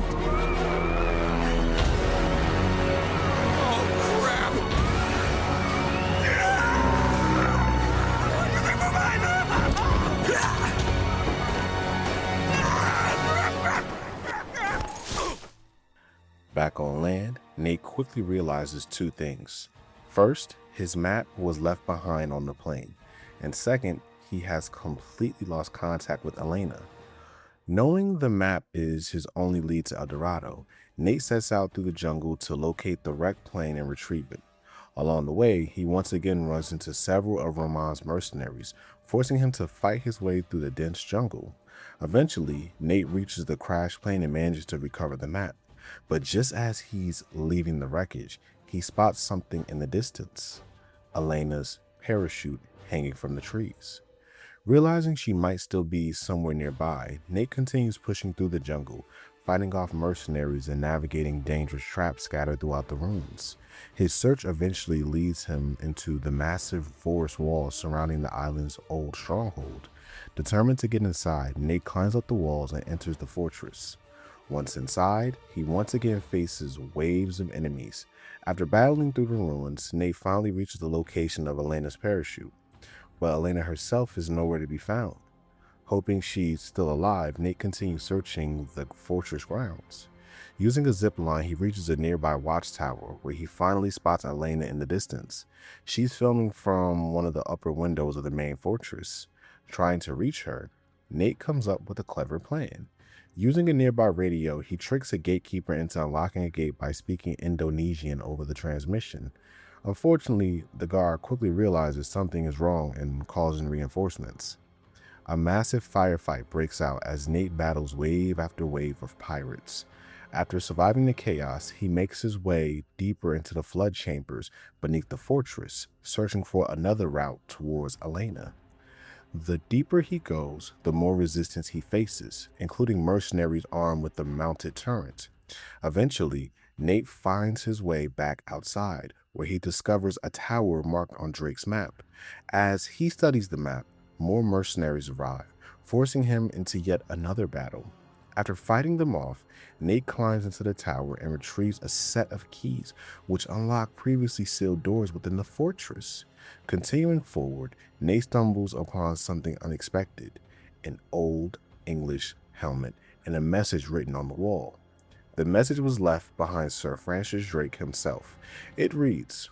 Oh, crap! Back on land, Nate quickly realizes two things. First, his map was left behind on the plane, and second, he has completely lost contact with Elena. Knowing the map is his only lead to El Dorado, Nate sets out through the jungle to locate the wrecked plane and retrieve it. Along the way, he once again runs into several of Roman's mercenaries, forcing him to fight his way through the dense jungle. Eventually, Nate reaches the crashed plane and manages to recover the map. But just as he's leaving the wreckage, he spots something in the distance. Elena's parachute hanging from the trees. Realizing she might still be somewhere nearby, Nate continues pushing through the jungle, fighting off mercenaries and navigating dangerous traps scattered throughout the ruins. His search eventually leads him into the massive forest walls surrounding the island's old stronghold. Determined to get inside, Nate climbs up the walls and enters the fortress. Once inside, he once again faces waves of enemies. After battling through the ruins, Nate finally reaches the location of Elena's parachute, but Elena herself is nowhere to be found. Hoping she's still alive, Nate continues searching the fortress grounds. Using a zip line, he reaches a nearby watchtower where he finally spots Elena in the distance. She's filming from one of the upper windows of the main fortress. Trying to reach her, Nate comes up with a clever plan. Using a nearby radio, he tricks a gatekeeper into unlocking a gate by speaking Indonesian over the transmission. Unfortunately, the guard quickly realizes something is wrong and calls in reinforcements. A massive firefight breaks out as Nate battles wave after wave of pirates. After surviving the chaos, he makes his way deeper into the flood chambers beneath the fortress, searching for another route towards Elena. The deeper he goes, the more resistance he faces, including mercenaries armed with a mounted turret. Eventually, Nate finds his way back outside, where he discovers a tower marked on Drake's map. As he studies the map, more mercenaries arrive, forcing him into yet another battle. After fighting them off, Nate climbs into the tower and retrieves a set of keys, which unlock previously sealed doors within the fortress. Continuing forward, Nate stumbles upon something unexpected, an old English helmet and a message written on the wall. The message was left behind Sir Francis Drake himself. It reads,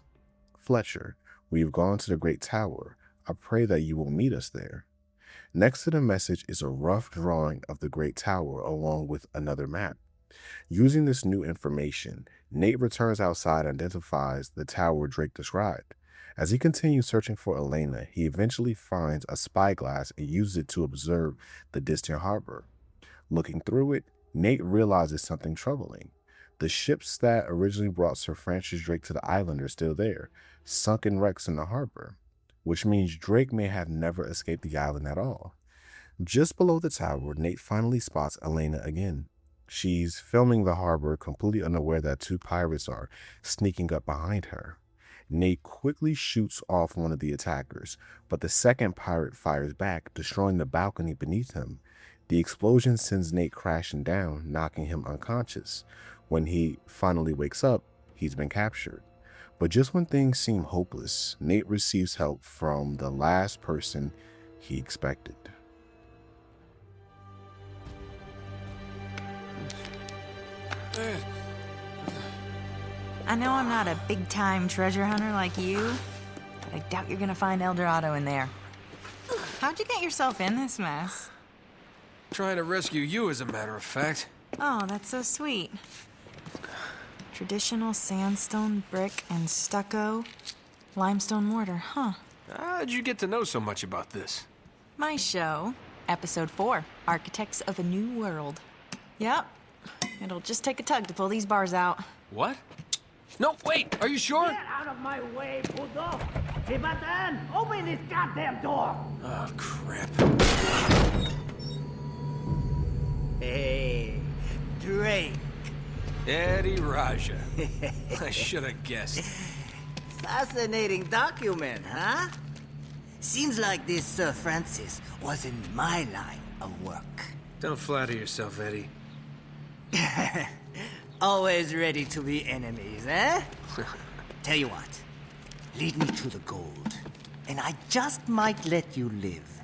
"Fletcher, we have gone to the Great Tower. I pray that you will meet us there." Next to the message is a rough drawing of the Great Tower along with another map. Using this new information, Nate returns outside and identifies the tower Drake described. As he continues searching for Elena, he eventually finds a spyglass and uses it to observe the distant harbor. Looking through it, Nate realizes something troubling. The ships that originally brought Sir Francis Drake to the island are still there, sunken wrecks in the harbor, which means Drake may have never escaped the island at all. Just below the tower, Nate finally spots Elena again. She's filming the harbor, completely unaware that two pirates are sneaking up behind her. Nate quickly shoots off one of the attackers, but the second pirate fires back, destroying the balcony beneath him. The explosion sends Nate crashing down, knocking him unconscious. When he finally wakes up, he's been captured. But just when things seem hopeless, Nate receives help from the last person he expected. I know I'm not a big-time treasure hunter like you, but I doubt you're gonna find El Dorado in there. How'd you get yourself in this mess? Trying to rescue you, as a matter of fact. Oh, that's so sweet. Traditional sandstone, brick, and stucco. Limestone mortar, huh? How'd you get to know so much about this? My show, Episode 4, Architects of a New World. Yep. It'll just take a tug to pull these bars out. What? No, wait, are you sure? Get out of my way, puto! Hey, Batan, open this goddamn door! Oh, crap. Hey, Drake. Eddie Raja. I should have guessed. Fascinating document, huh? Seems like this Sir Francis was in my line of work. Don't flatter yourself, Eddie. Always ready to be enemies, eh? Tell you what, lead me to the gold, and I just might let you live.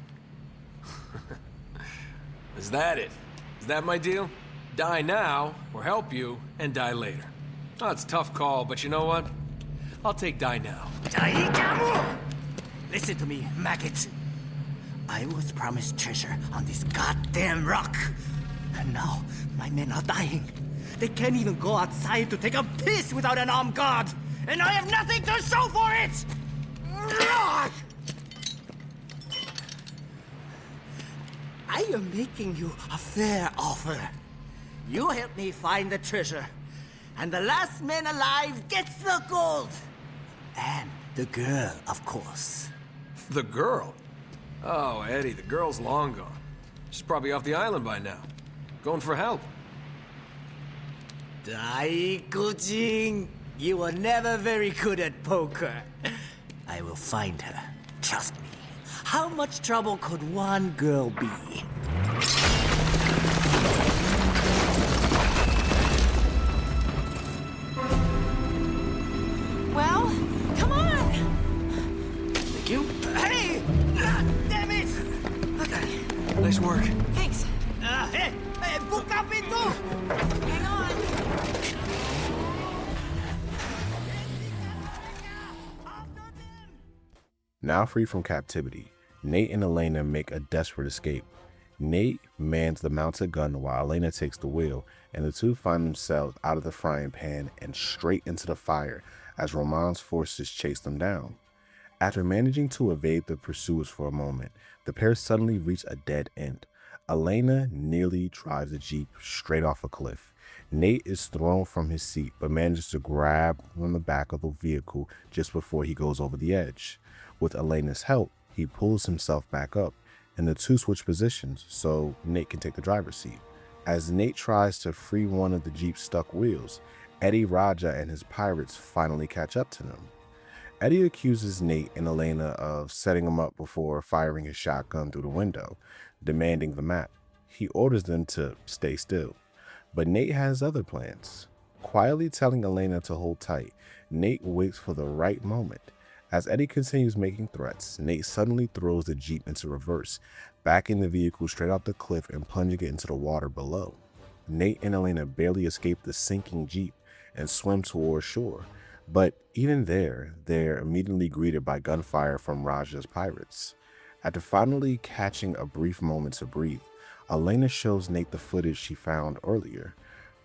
Is that it? Is that my deal? Die now, or help you, and die later. Oh, it's a tough call, but you know what? I'll take die now. Listen to me, maggot. I was promised treasure on this goddamn rock. And now, my men are dying. They can't even go outside to take a piss without an armed guard. And I have nothing to show for it! I am making you a fair offer. You help me find the treasure, and the last man alive gets the gold. And the girl, of course. The girl? Oh, Eddie, the girl's long gone. She's probably off the island by now. Going for help. Daikujin, you were never very good at poker. I will find her. Trust me. How much trouble could one girl be? Well, come on! Thank you. Hey! Damn it! Okay. Nice work. Thanks. Hey! Buka pinto! Hang on. Now free from captivity, Nate and Elena make a desperate escape. Nate mans the mounted gun while Elena takes the wheel, and the two find themselves out of the frying pan and straight into the fire as Roman's forces chase them down. After managing to evade the pursuers for a moment, the pair suddenly reach a dead end. Elena nearly drives the Jeep straight off a cliff. Nate is thrown from his seat but manages to grab from the back of the vehicle just before he goes over the edge. With Elena's help, he pulls himself back up, and the two switch positions so Nate can take the driver's seat. As Nate tries to free one of the Jeep's stuck wheels, Eddie Raja and his pirates finally catch up to them. Eddie accuses Nate and Elena of setting him up before firing his shotgun through the window, demanding the map. He orders them to stay still, but Nate has other plans. Quietly telling Elena to hold tight, Nate waits for the right moment. As Eddie continues making threats, Nate suddenly throws the Jeep into reverse, backing the vehicle straight off the cliff and plunging it into the water below. Nate and Elena barely escape the sinking Jeep and swim towards shore, but even there, they're immediately greeted by gunfire from Raja's pirates. After finally catching a brief moment to breathe, Elena shows Nate the footage she found earlier.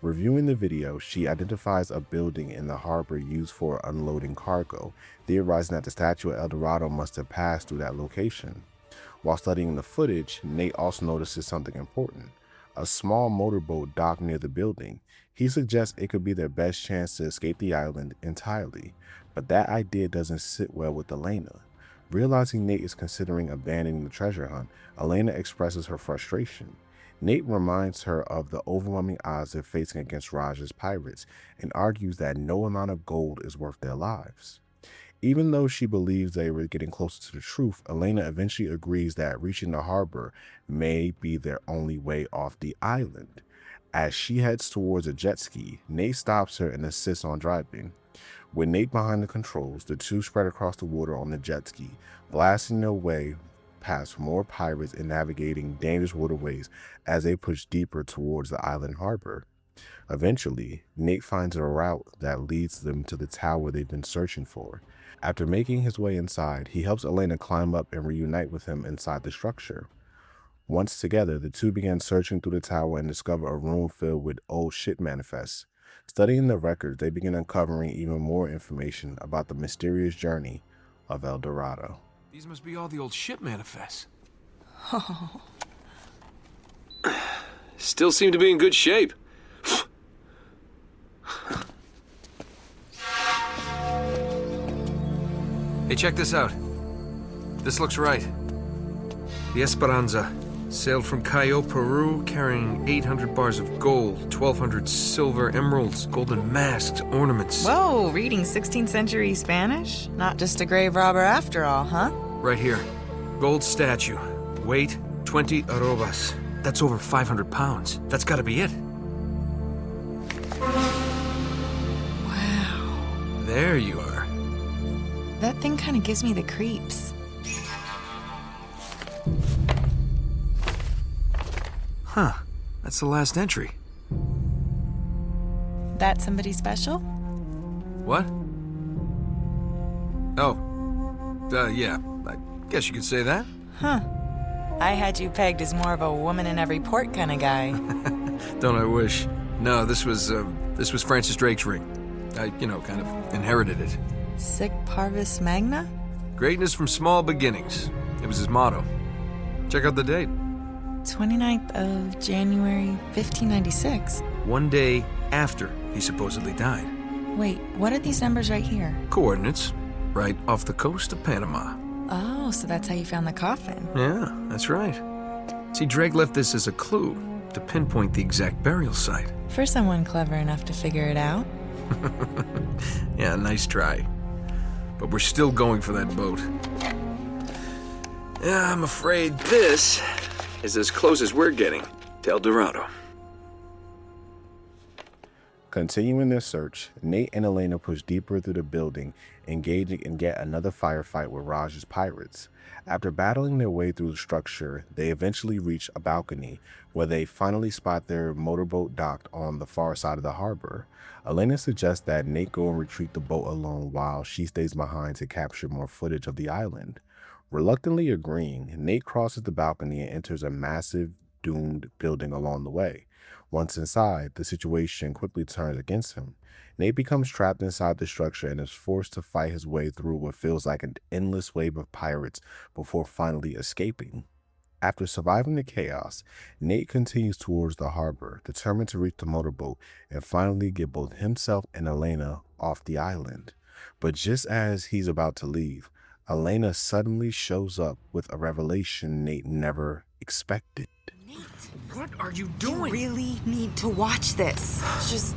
Reviewing the video, she identifies a building in the harbor used for unloading cargo, theorizing that the statue of El Dorado must have passed through that location. While studying the footage, Nate also notices something important: a small motorboat docked near the building. He suggests it could be their best chance to escape the island entirely, but that idea doesn't sit well with Elena. Realizing Nate is considering abandoning the treasure hunt, Elena expresses her frustration. Nate reminds her of the overwhelming odds they're facing against Raja's pirates and argues that no amount of gold is worth their lives. Even though she believes they were getting closer to the truth, Elena eventually agrees that reaching the harbor may be their only way off the island. As she heads towards a jet ski, Nate stops her and assists on driving. With Nate behind the controls, the two spread across the water on the jet ski, blasting their way past more pirates and navigating dangerous waterways as they push deeper towards the island harbor. Eventually, Nate finds a route that leads them to the tower they've been searching for. After making his way inside, he helps Elena climb up and reunite with him inside the structure. Once together, the two begin searching through the tower and discover a room filled with old ship manifests. Studying the records, they begin uncovering even more information about the mysterious journey of El Dorado. These must be all the old ship manifests. Oh. Still seem to be in good shape. Hey, check this out. This looks right. The Esperanza sailed from Cayo, Peru, carrying 800 bars of gold, 1,200 silver emeralds, golden masks, ornaments. Whoa, reading 16th century Spanish? Not just a grave robber after all, huh? Right here. Gold statue. Weight, 20 arrobas. That's over 500 pounds. That's gotta be it. Wow. There you are. That thing kind of gives me the creeps. Huh. That's the last entry. That somebody special? What? Oh. Yeah. I guess you could say that. Huh. I had you pegged as more of a woman in every port kind of guy. Don't I wish? No, this was Francis Drake's ring. I, kind of inherited it. Sic parvis magna? Greatness from small beginnings. It was his motto. Check out the date. 29th of January, 1596. One day after he supposedly died. Wait, what are these numbers right here? Coordinates. Right off the coast of Panama. Oh, so that's how you found the coffin. Yeah, that's right. See, Drake left this as a clue to pinpoint the exact burial site. For someone clever enough to figure it out. Yeah, nice try. But we're still going for that boat. Yeah, I'm afraid this is as close as we're getting to El Dorado. Continuing their search, Nate and Elena push deeper through the building, engaging in yet another firefight with Raj's pirates. After battling their way through the structure, they eventually reach a balcony where they finally spot their motorboat docked on the far side of the harbor. Elena suggests that Nate go and retrieve the boat alone while she stays behind to capture more footage of the island. Reluctantly agreeing, Nate crosses the balcony and enters a massive, doomed building along the way. Once inside, the situation quickly turns against him. Nate becomes trapped inside the structure and is forced to fight his way through what feels like an endless wave of pirates before finally escaping. After surviving the chaos, Nate continues towards the harbor, determined to reach the motorboat and finally get both himself and Elena off the island. But just as he's about to leave, Elena suddenly shows up with a revelation Nate never expected. What are you doing? You really need to watch this. Just...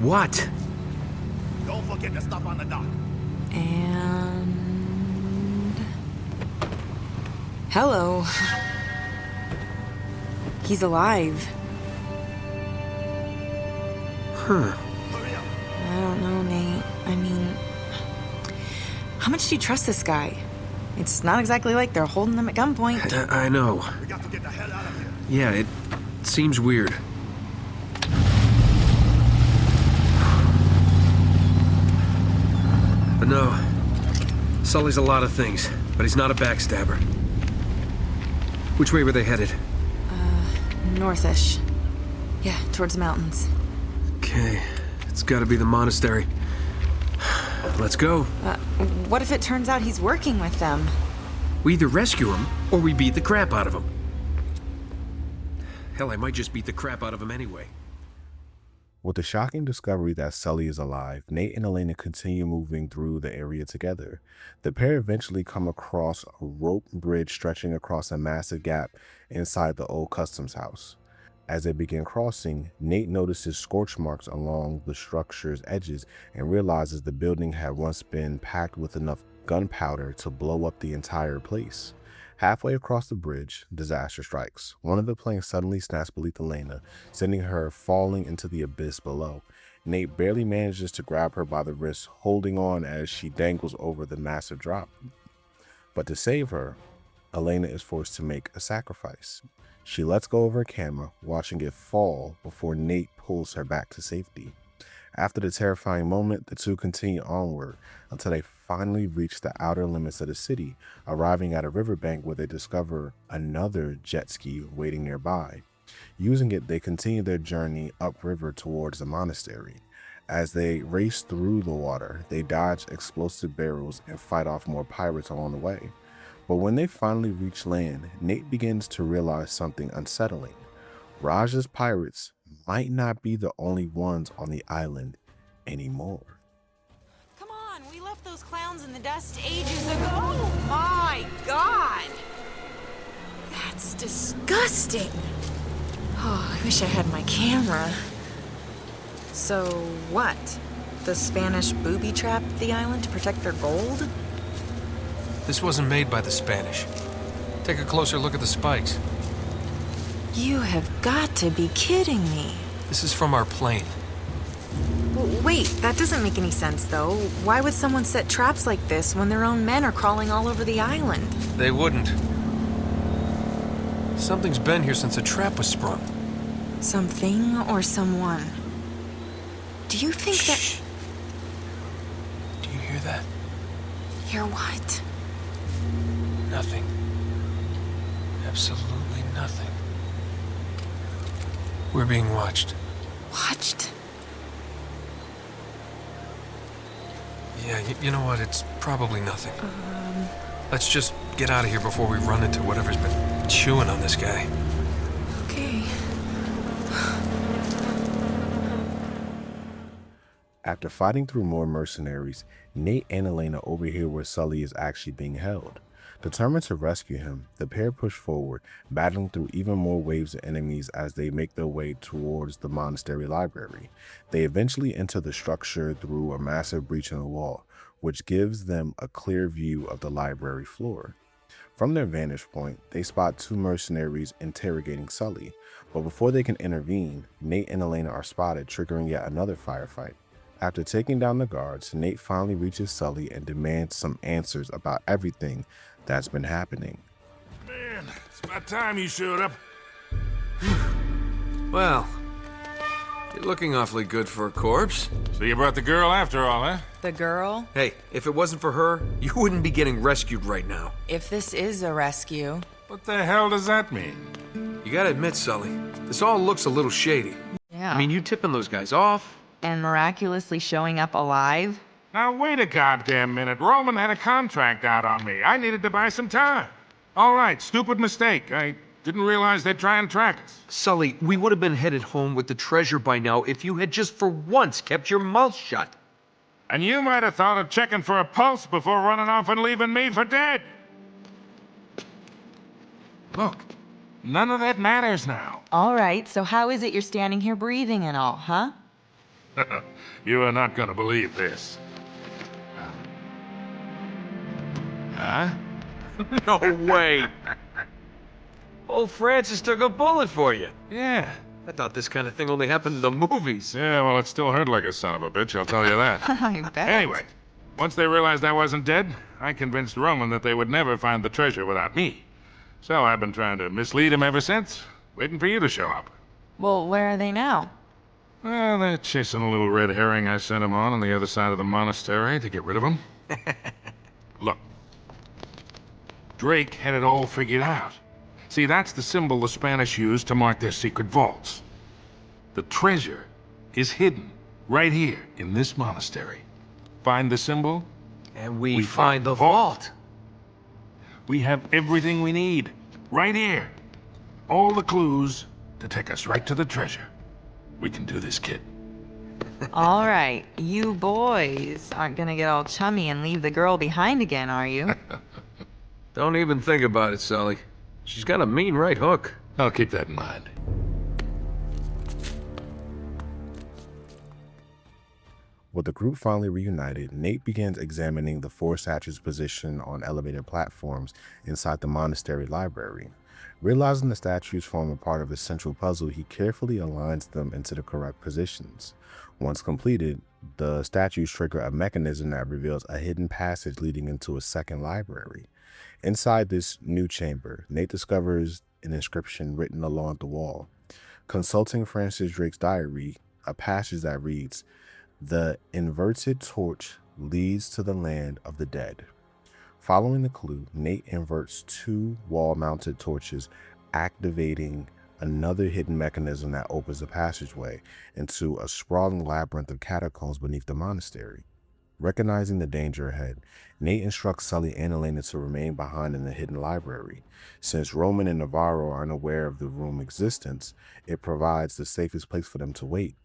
What? Don't forget the stuff on the dock. And... Hello. He's alive. Huh. I don't know, Nate. I mean... How much do you trust this guy? It's not exactly like they're holding him at gunpoint. I know. We got to get the hell out of here. Yeah, it seems weird. But no, Sully's a lot of things, but he's not a backstabber. Which way were they headed? Northish. Yeah, towards the mountains. Okay, it's gotta be the monastery. Let's go. What if it turns out he's working with them? We either rescue him, or we beat the crap out of him. Hell, I might just beat the crap out of him anyway. With the shocking discovery that Sully is alive, Nate and Elena continue moving through the area together. The pair eventually come across a rope bridge stretching across a massive gap inside the old customs house. As they begin crossing, Nate notices scorch marks along the structure's edges and realizes the building had once been packed with enough gunpowder to blow up the entire place. Halfway across the bridge, disaster strikes. One of the planes suddenly snaps beneath Elena, sending her falling into the abyss below. Nate barely manages to grab her by the wrist, holding on as she dangles over the massive drop. But to save her, Elena is forced to make a sacrifice. She lets go of her camera, watching it fall before Nate pulls her back to safety. After the terrifying moment, the two continue onward until they finally reach the outer limits of the city, arriving at a riverbank where they discover another jet ski waiting nearby. Using it, they continue their journey upriver towards the monastery. As they race through the water, they dodge explosive barrels and fight off more pirates along the way. But when they finally reach land, Nate begins to realize something unsettling. Raj's pirates might not be the only ones on the island anymore. Come on, we left those clowns in the dust ages ago. Oh my God! That's disgusting. Oh, I wish I had my camera. So what? The Spanish booby trapped the island to protect their gold? This wasn't made by the Spanish. Take a closer look at the spikes. You have got to be kidding me. This is from our plane. Wait, that doesn't make any sense, though. Why would someone set traps like this when their own men are crawling all over the island? They wouldn't. Something's been here since a trap was sprung. Something or someone? Do you think that... Do you hear that? Hear what? Nothing. Absolutely nothing. We're being watched. Watched? Yeah, you know what? It's probably nothing. Let's just get out of here before we run into whatever's been chewing on this guy. Okay. After fighting through more mercenaries, Nate and Elena overhear where Sully is actually being held. Determined to rescue him, the pair push forward, battling through even more waves of enemies as they make their way towards the monastery library. They eventually enter the structure through a massive breach in the wall, which gives them a clear view of the library floor. From their vantage point, they spot two mercenaries interrogating Sully, but before they can intervene, Nate and Elena are spotted, triggering yet another firefight. After taking down the guards, Nate finally reaches Sully and demands some answers about everything that's been happening. Man, it's about time you showed up. Well, you're looking awfully good for a corpse. So you brought the girl after all, huh? The girl? Hey, if it wasn't for her, you wouldn't be getting rescued right now. If this is a rescue... What the hell does that mean? You gotta admit, Sully, this all looks a little shady. Yeah. I mean, you tipping those guys off? And miraculously showing up alive? Now, wait a goddamn minute. Roman had a contract out on me. I needed to buy some time. All right, stupid mistake. I didn't realize they'd try and track us. Sully, we would have been headed home with the treasure by now if you had just for once kept your mouth shut. And you might have thought of checking for a pulse before running off and leaving me for dead. Look, none of that matters now. All right, so how is it you're standing here breathing and all, huh? You are not gonna believe this. Huh? No way. Old Francis took a bullet for you. Yeah. I thought this kind of thing only happened in the movies. Yeah, well, it still hurt like a son of a bitch, I'll tell you that. I bet. Anyway, once they realized I wasn't dead, I convinced Roman that they would never find the treasure without me. So I've been trying to mislead him ever since, waiting for you to show up. Well, where are they now? Well, they're chasing a little red herring I sent him on the other side of the monastery to get rid of him. Look, Drake had it all figured out. See, that's the symbol the Spanish used to mark their secret vaults. The treasure is hidden right here in this monastery. Find the symbol, and we find the vault. We have everything we need, right here. All the clues to take us right to the treasure. We can do this, kid. All right, you boys aren't gonna get all chummy and leave the girl behind again, are you? Don't even think about it, Sully. She's got a mean right hook. I'll keep that in mind. With the group finally reunited, Nate begins examining the four statues positioned on elevated platforms inside the monastery library. Realizing the statues form a part of a central puzzle, he carefully aligns them into the correct positions. Once completed, the statues trigger a mechanism that reveals a hidden passage leading into a second library. Inside this new chamber, Nate discovers an inscription written along the wall. Consulting Francis Drake's diary, a passage that reads, "The inverted torch leads to the land of the dead." Following the clue, Nate inverts two wall-mounted torches, activating another hidden mechanism that opens the passageway into a sprawling labyrinth of catacombs beneath the monastery. Recognizing the danger ahead, Nate instructs Sully and Elena to remain behind in the hidden library. Since Roman and Navarro are unaware of the room's existence, it provides the safest place for them to wait.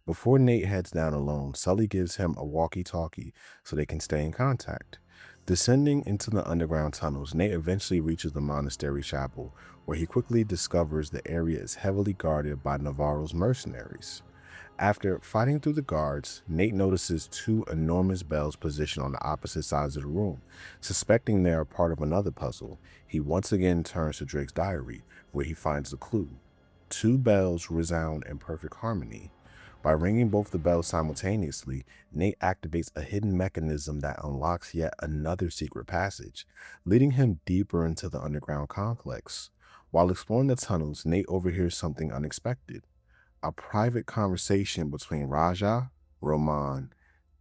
Before Nate heads down alone, Sully gives him a walkie-talkie so they can stay in contact. Descending into the underground tunnels, Nate eventually reaches the monastery chapel, where he quickly discovers the area is heavily guarded by Navarro's mercenaries. After fighting through the guards, Nate notices two enormous bells positioned on the opposite sides of the room. Suspecting they are part of another puzzle, he once again turns to Drake's diary, where he finds the clue. Two bells resound in perfect harmony. By ringing both the bells simultaneously, Nate activates a hidden mechanism that unlocks yet another secret passage, leading him deeper into the underground complex. While exploring the tunnels, Nate overhears something unexpected. A private conversation between Raja, Roman,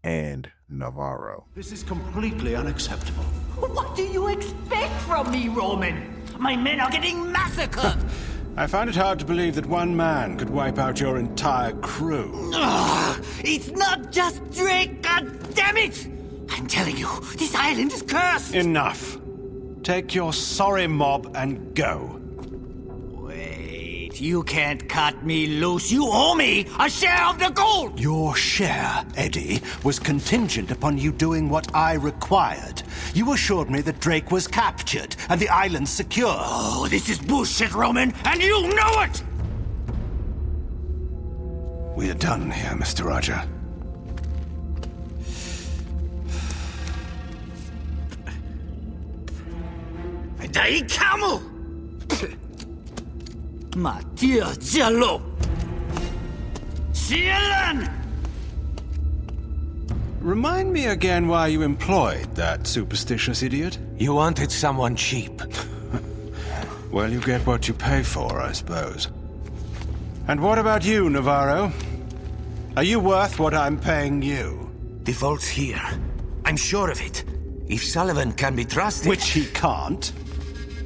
and Navarro. This is completely unacceptable. What do you expect from me, Roman? My men are getting massacred! I find it hard to believe that one man could wipe out your entire crew. Ugh, it's not just Drake, goddammit! I'm telling you, this island is cursed! Enough. Take your sorry mob and go. Wait, you can't cut me loose. You owe me a share of the gold! Your share, Eddie, was contingent upon you doing what I required. You assured me that Drake was captured and the island secure. Oh, this is bullshit, Roman, and you know it! We are done here, Mr. Roger. Dai camo! Mattia Giallo! Cielan! Remind me again why you employed that superstitious idiot. You wanted someone cheap. Well, you get what you pay for, I suppose. And what about you, Navarro? Are you worth what I'm paying you? The vault's here. I'm sure of it. If Sullivan can be trusted... Which he can't.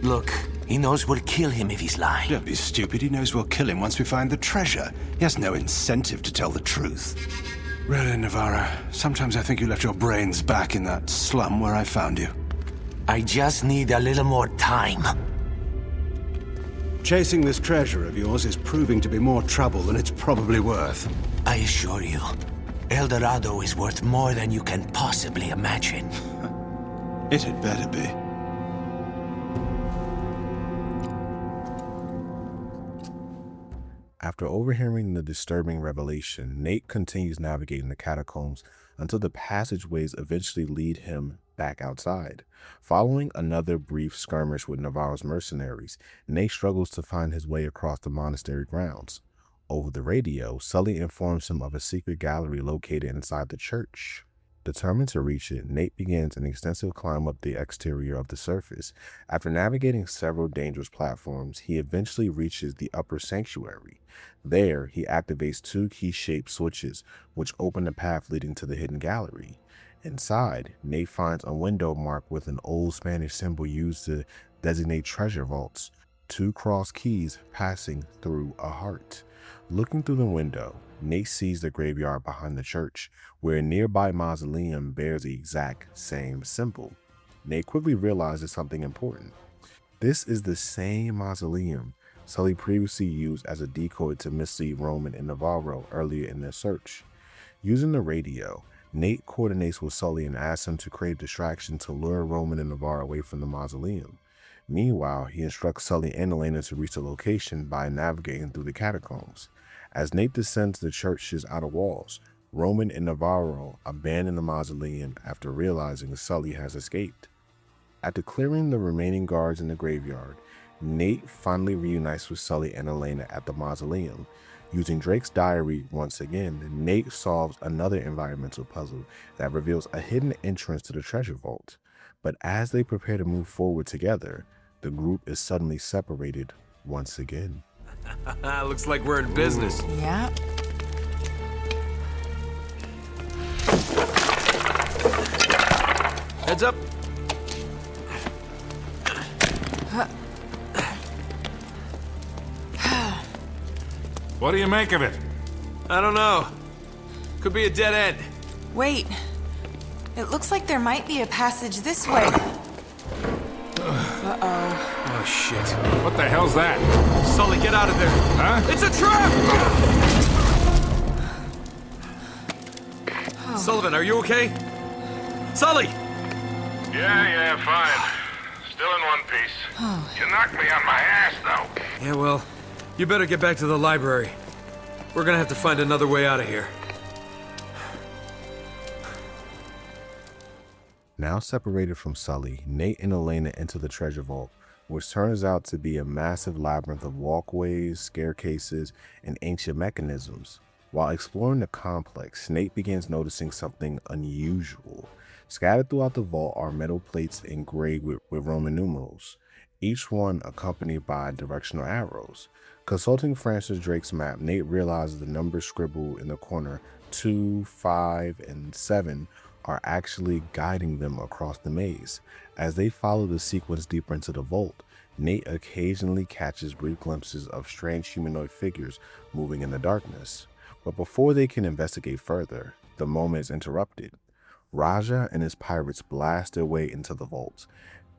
Look, he knows we'll kill him if he's lying. Don't be stupid. He knows we'll kill him once we find the treasure. He has no incentive to tell the truth. Really, Navarro, sometimes I think you left your brains back in that slum where I found you. I just need a little more time. Chasing this treasure of yours is proving to be more trouble than it's probably worth. I assure you, El Dorado is worth more than you can possibly imagine. It had better be. After overhearing the disturbing revelation, Nate continues navigating the catacombs until the passageways eventually lead him back outside. Following another brief skirmish with Navarro's mercenaries, Nate struggles to find his way across the monastery grounds. Over the radio, Sully informs him of a secret gallery located inside the church. Determined to reach it, Nate begins an extensive climb up the exterior of the surface. After navigating several dangerous platforms, he eventually reaches the upper sanctuary. There, he activates two key-shaped switches, which open the path leading to the hidden gallery. Inside, Nate finds a window marked with an old Spanish symbol used to designate treasure vaults, two cross keys passing through a heart. Looking through the window, Nate sees the graveyard behind the church, where a nearby mausoleum bears the exact same symbol. Nate quickly realizes something important. This is the same mausoleum Sully previously used as a decoy to mislead Roman and Navarro earlier in their search. Using the radio, Nate coordinates with Sully and asks him to create a distraction to lure Roman and Navarro away from the mausoleum. Meanwhile, he instructs Sully and Elena to reach the location by navigating through the catacombs. As Nate descends the church's outer walls, Roman and Navarro abandon the mausoleum after realizing Sully has escaped. After clearing the remaining guards in the graveyard, Nate finally reunites with Sully and Elena at the mausoleum. Using Drake's diary once again, Nate solves another environmental puzzle that reveals a hidden entrance to the treasure vault. But as they prepare to move forward together, the group is suddenly separated once again. Looks like we're in business. Yeah. Heads up. What do you make of it? I don't know. Could be a dead end. Wait. It looks like there might be a passage this way. Uh-oh. Oh, shit. What the hell's that? Sully, get out of there. Huh? It's a trap! Sullivan, are you okay? Sully! Yeah, fine. Still in one piece. You knocked me on my ass, though. Yeah, well, you better get back to the library. We're gonna have to find another way out of here. Now separated from Sully, Nate and Elena enter the treasure vault, which turns out to be a massive labyrinth of walkways, staircases, and ancient mechanisms. While exploring the complex, Nate begins noticing something unusual. Scattered throughout the vault are metal plates engraved with Roman numerals, each one accompanied by directional arrows. Consulting Francis Drake's map, Nate realizes the numbers scribbled in the corner 2, 5, and 7 are actually guiding them across the maze. As they follow the sequence deeper into the vault, Nate occasionally catches brief glimpses of strange humanoid figures moving in the darkness. But before they can investigate further, the moment is interrupted. Raja and his pirates blast their way into the vault.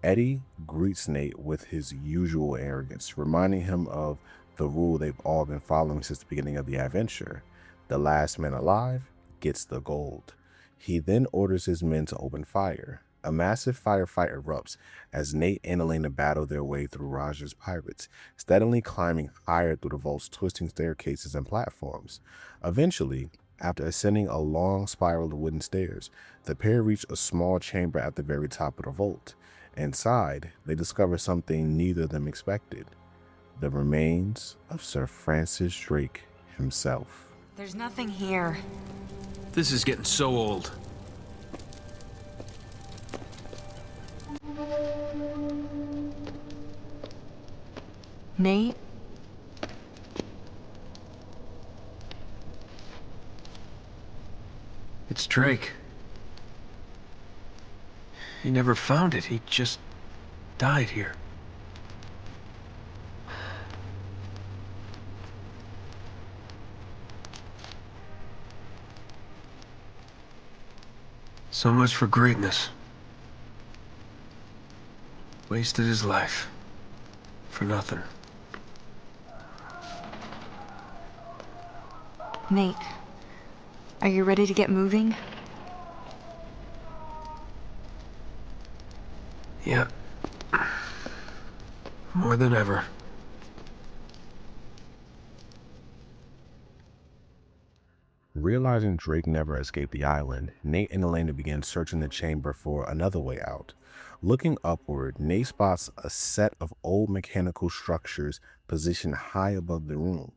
Eddie greets Nate with his usual arrogance, reminding him of the rule they've all been following since the beginning of the adventure. The last man alive gets the gold. He then orders his men to open fire. A massive firefight erupts as Nate and Elena battle their way through Raja's pirates, steadily climbing higher through the vault's twisting staircases and platforms. Eventually, after ascending a long spiral of wooden stairs, the pair reach a small chamber at the very top of the vault. Inside, they discover something neither of them expected: the remains of Sir Francis Drake himself. There's nothing here. This is getting so old. Nate? It's Drake. He never found it. He just died here. So much for greatness. Wasted his life. For nothing. Nate, are you ready to get moving? Yeah. More than ever. Realizing Drake never escaped the island, Nate and Elena begin searching the chamber for another way out. Looking upward, Nate spots a set of old mechanical structures positioned high above the room.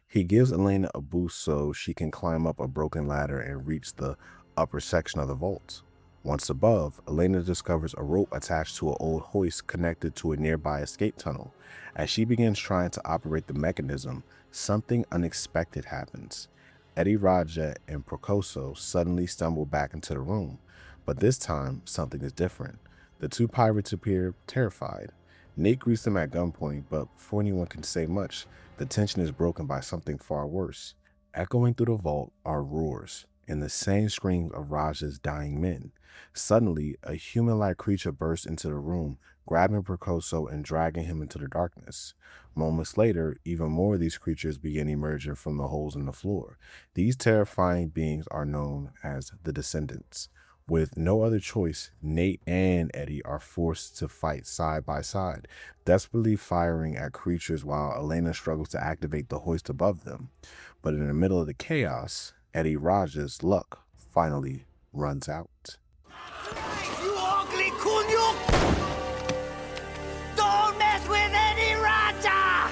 He gives Elena a boost so she can climb up a broken ladder and reach the upper section of the vault. Once above, Elena discovers a rope attached to an old hoist connected to a nearby escape tunnel. As she begins trying to operate the mechanism, something unexpected happens. Eddie, Raja, and Procoso suddenly stumble back into the room, but this time something is different. The two pirates appear terrified. Nate greets them at gunpoint, but before anyone can say much, the tension is broken by something far worse. Echoing through the vault are roars and the same screams of Raja's dying men. Suddenly, a human-like creature bursts into the room, grabbing Procoso and dragging him into the darkness. Moments later, even more of these creatures begin emerging from the holes in the floor. These terrifying beings are known as the Descendants. With no other choice, Nate and Eddie are forced to fight side by side, desperately firing at creatures while Elena struggles to activate the hoist above them. But in the middle of the chaos, Eddie Raja's luck finally runs out. You ugly kunyuk! Don't mess with Eddie Raja!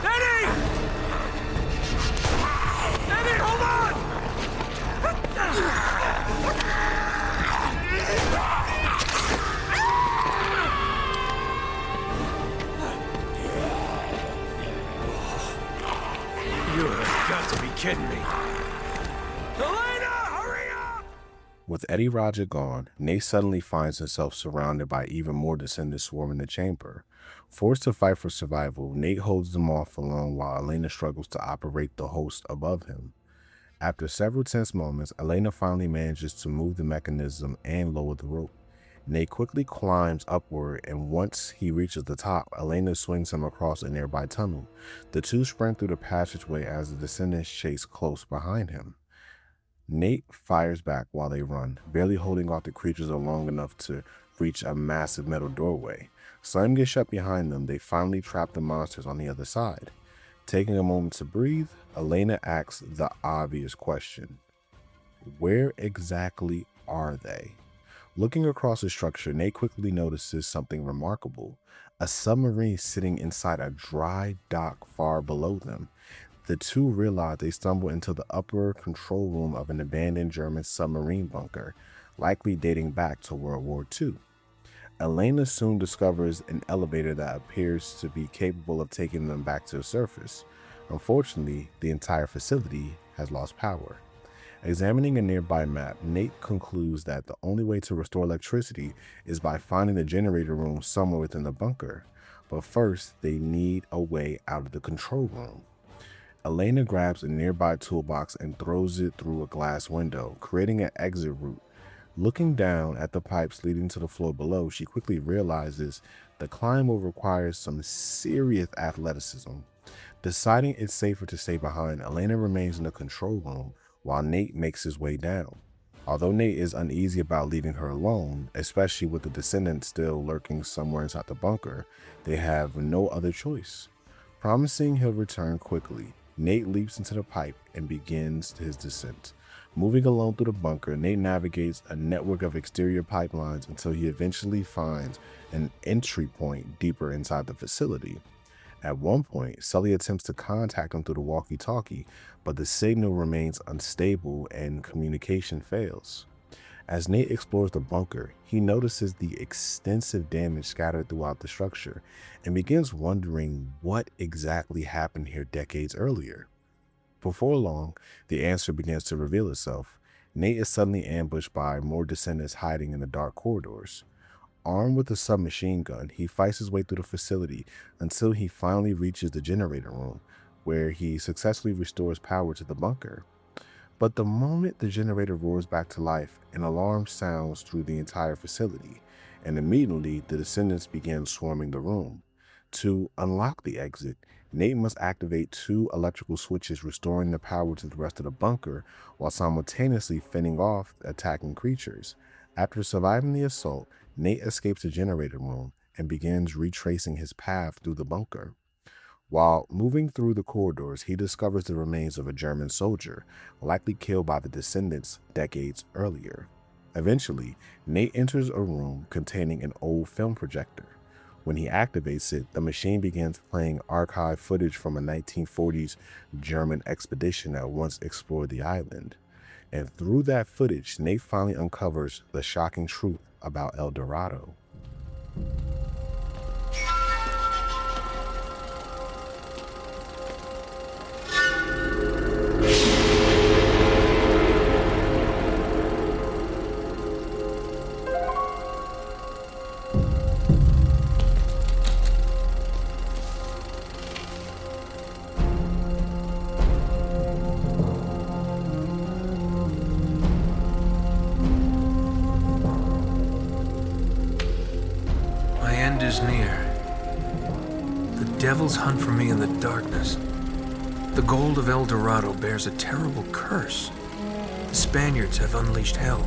Eddie! Eddie, hold on! You have got to be kidding me. With Eddie Raja gone, Nate suddenly finds himself surrounded by even more descendants swarming the chamber. Forced to fight for survival, Nate holds them off alone while Elena struggles to operate the host above him. After several tense moments, Elena finally manages to move the mechanism and lower the rope. Nate quickly climbs upward, and once he reaches the top, Elena swings him across a nearby tunnel. The two sprint through the passageway as the descendants chase close behind him. Nate fires back while they run, barely holding off the creatures long enough to reach a massive metal doorway. Slamming it shut behind them, they finally trap the monsters on the other side. Taking a moment to breathe, Elena asks the obvious question. Where exactly are they? Looking across the structure, Nate quickly notices something remarkable. A submarine sitting inside a dry dock far below them. The two realize they stumble into the upper control room of an abandoned German submarine bunker, likely dating back to World War II. Elena soon discovers an elevator that appears to be capable of taking them back to the surface. Unfortunately, the entire facility has lost power. Examining a nearby map, Nate concludes that the only way to restore electricity is by finding the generator room somewhere within the bunker. But first, they need a way out of the control room. Elena grabs a nearby toolbox and throws it through a glass window, creating an exit route. Looking down at the pipes leading to the floor below, she quickly realizes the climb will require some serious athleticism. Deciding it's safer to stay behind, Elena remains in the control room while Nate makes his way down. Although Nate is uneasy about leaving her alone, especially with the descendants still lurking somewhere inside the bunker, they have no other choice. Promising he'll return quickly, Nate leaps into the pipe and begins his descent. Moving alone through the bunker, Nate navigates a network of exterior pipelines until he eventually finds an entry point deeper inside the facility. At one point, Sully attempts to contact him through the walkie-talkie, but the signal remains unstable and communication fails. As Nate explores the bunker, he notices the extensive damage scattered throughout the structure and begins wondering what exactly happened here decades earlier. Before long, the answer begins to reveal itself. Nate is suddenly ambushed by more descendants hiding in the dark corridors. Armed with a submachine gun, he fights his way through the facility until he finally reaches the generator room, where he successfully restores power to the bunker. But the moment the generator roars back to life, an alarm sounds through the entire facility, and immediately the descendants begin swarming the room. To unlock the exit, Nate must activate 2 electrical switches, restoring the power to the rest of the bunker while simultaneously fending off attacking creatures. After surviving the assault, Nate escapes the generator room and begins retracing his path through the bunker. While moving through the corridors, he discovers the remains of a German soldier, likely killed by the descendants decades earlier. Eventually, Nate enters a room containing an old film projector. When he activates it, the machine begins playing archive footage from a 1940s German expedition that once explored the island. And through that footage, Nate finally uncovers the shocking truth about El Dorado. Is near. The devils hunt for me in the darkness. The gold of El Dorado bears a terrible curse. The Spaniards have unleashed hell,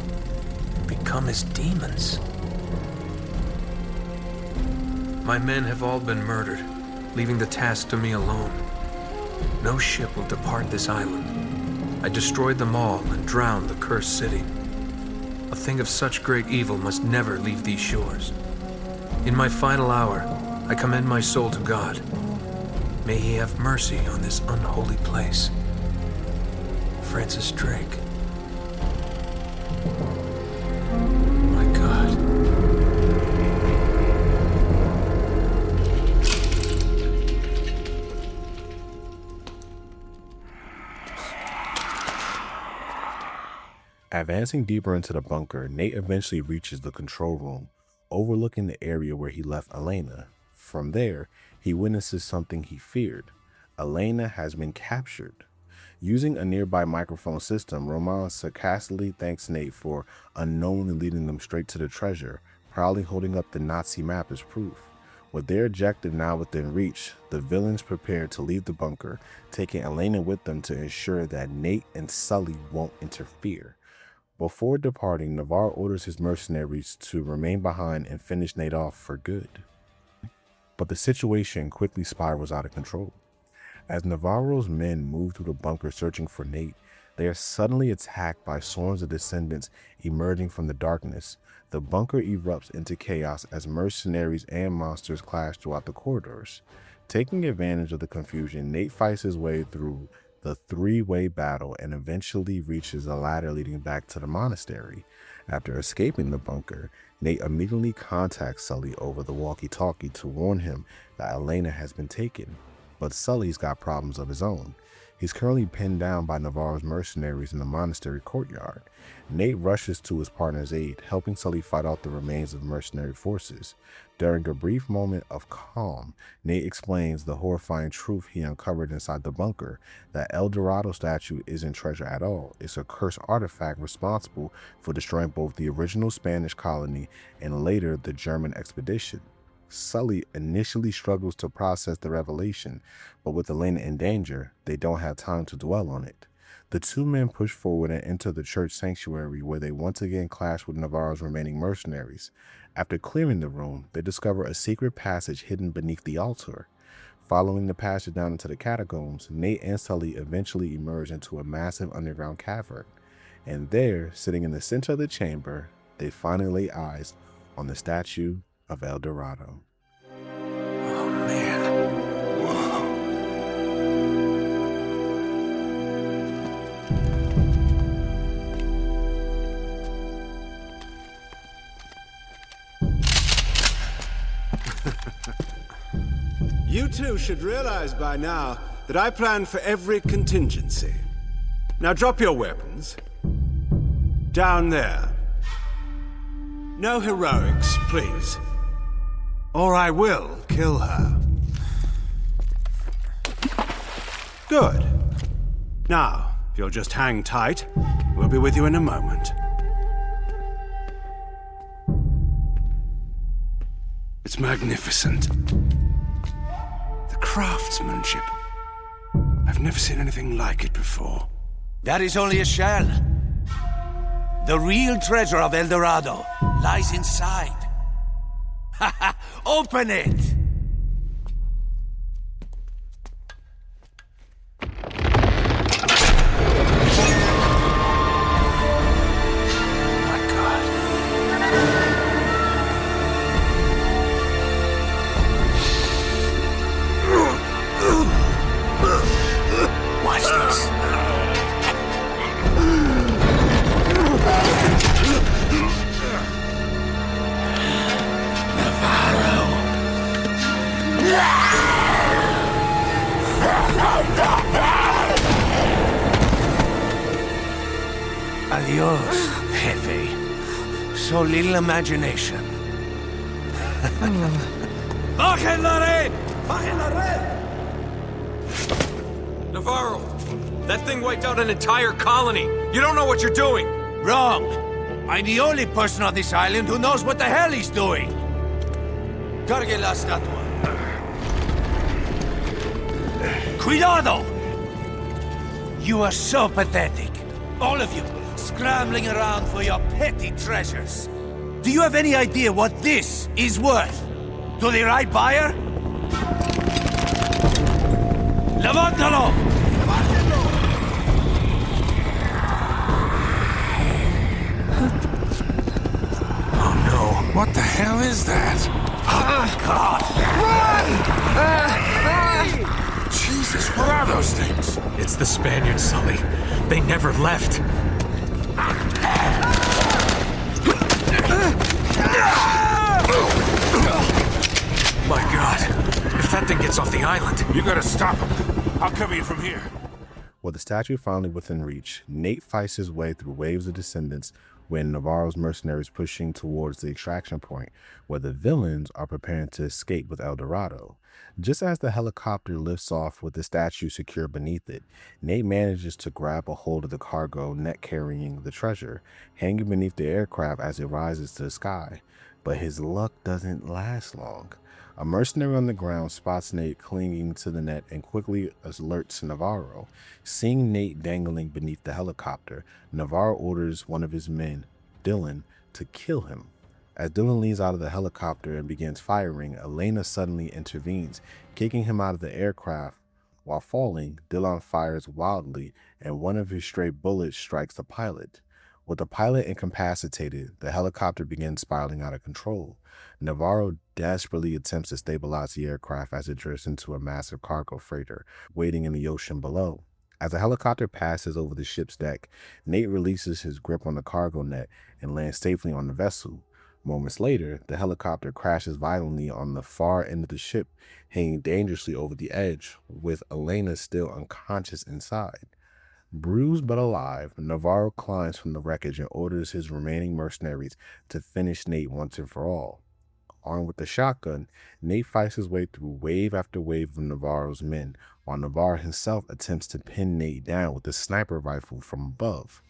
become as demons. My men have all been murdered, leaving the task to me alone. No ship will depart this island. I destroyed them all and drowned the cursed city. A thing of such great evil must never leave these shores. In my final hour, I commend my soul to God. May he have mercy on this unholy place. Francis Drake. My God. Advancing deeper into the bunker, Nate eventually reaches the control room, overlooking the area where he left Elena. From there, he witnesses something he feared. Elena has been captured. Using a nearby microphone system, Roman sarcastically thanks Nate for unknowingly leading them straight to the treasure, proudly holding up the Nazi map as proof. With their objective now within reach, the villains prepare to leave the bunker, taking Elena with them to ensure that Nate and Sully won't interfere. Before departing, Navarre orders his mercenaries to remain behind and finish Nate off for good. But the situation quickly spirals out of control. As Navarro's men move through the bunker searching for Nate, they are suddenly attacked by swarms of descendants emerging from the darkness. The bunker erupts into chaos as mercenaries and monsters clash throughout the corridors. Taking advantage of the confusion, Nate fights his way through the three-way battle and eventually reaches a ladder leading back to the monastery. After escaping the bunker, Nate immediately contacts Sully over the walkie-talkie to warn him that Elena has been taken. But Sully's got problems of his own. He's currently pinned down by Navarro's mercenaries in the monastery courtyard. Nate rushes to his partner's aid, helping Sully fight off the remains of mercenary forces. During a brief moment of calm, Nate explains the horrifying truth he uncovered inside the bunker, that El Dorado statue isn't treasure at all. It's a cursed artifact responsible for destroying both the original Spanish colony and later the German expedition. Sully initially struggles to process the revelation, but with Elena in danger, they don't have time to dwell on it. The two men push forward and enter the church sanctuary, where they once again clash with Navarro's remaining mercenaries. After clearing the room, they discover a secret passage hidden beneath the altar. Following the passage down into the catacombs, Nate and Sully eventually emerge into a massive underground cavern. And there, sitting in the center of the chamber, they finally lay eyes on the statue of El Dorado. Oh, man. Whoa. You two should realize by now that I plan for every contingency. Now drop your weapons. Down there. No heroics, please. Or I will kill her. Good. Now, if you'll just hang tight, we'll be with you in a moment. It's magnificent. The craftsmanship. I've never seen anything like it before. That is only a shell. The real treasure of El Dorado lies inside. Open it! Watch this. Adios, Jefe. So little imagination. Bajen la red! Bajen la red! Navarro, that thing wiped out an entire colony. You don't know what you're doing. Wrong. I'm the only person on this island who knows what the hell he's doing. Cargue la estatua. Cuidado! You are so pathetic. All of you, scrambling around for your petty treasures. Do you have any idea what this is worth? To the right buyer? Levántalo! Oh no, what the hell is that? God! Jesus, what are those things? It's the Spaniards, Sully. They never left. My God, if that thing gets off the island... You gotta stop him. I'll cover you from here. With the statue finally within reach, Nate fights his way through waves of descendants when Navarro's mercenaries pushing towards the extraction point, where the villains are preparing to escape with El Dorado. Just as the helicopter lifts off with the statue secured beneath it, Nate manages to grab a hold of the cargo net carrying the treasure, hanging beneath the aircraft as it rises to the sky. But his luck doesn't last long. A mercenary on the ground spots Nate clinging to the net and quickly alerts Navarro. Seeing Nate dangling beneath the helicopter, Navarro orders one of his men, Dylan, to kill him. As Dylan leans out of the helicopter and begins firing, Elena suddenly intervenes, kicking him out of the aircraft. While falling, Dylan fires wildly, and one of his stray bullets strikes the pilot. With the pilot incapacitated, the helicopter begins spiraling out of control. Navarro desperately attempts to stabilize the aircraft as it drifts into a massive cargo freighter waiting in the ocean below. As the helicopter passes over the ship's deck, Nate releases his grip on the cargo net and lands safely on the vessel. Moments later, the helicopter crashes violently on the far end of the ship, hanging dangerously over the edge, with Elena still unconscious inside. Bruised but alive, Navarro climbs from the wreckage and orders his remaining mercenaries to finish Nate once and for all. Armed with a shotgun, Nate fights his way through wave after wave of Navarro's men, while Navarro himself attempts to pin Nate down with a sniper rifle from above.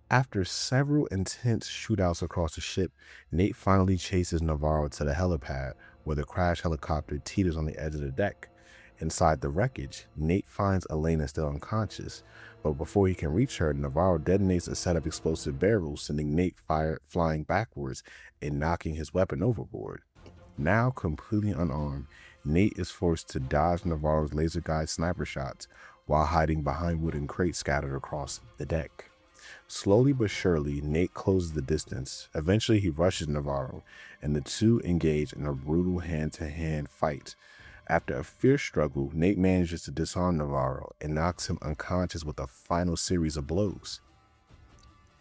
After several intense shootouts across the ship, Nate finally chases Navarro to the helipad, where the crashed helicopter teeters on the edge of the deck. Inside the wreckage, Nate finds Elena still unconscious, but before he can reach her, Navarro detonates a set of explosive barrels, sending Nate flying backwards and knocking his weapon overboard. Now completely unarmed, Nate is forced to dodge Navarro's laser-guided sniper shots while hiding behind wooden crates scattered across the deck. Slowly but surely, Nate closes the distance. Eventually, he rushes Navarro, and the two engage in a brutal hand-to-hand fight. After a fierce struggle, Nate manages to disarm Navarro and knocks him unconscious with a final series of blows.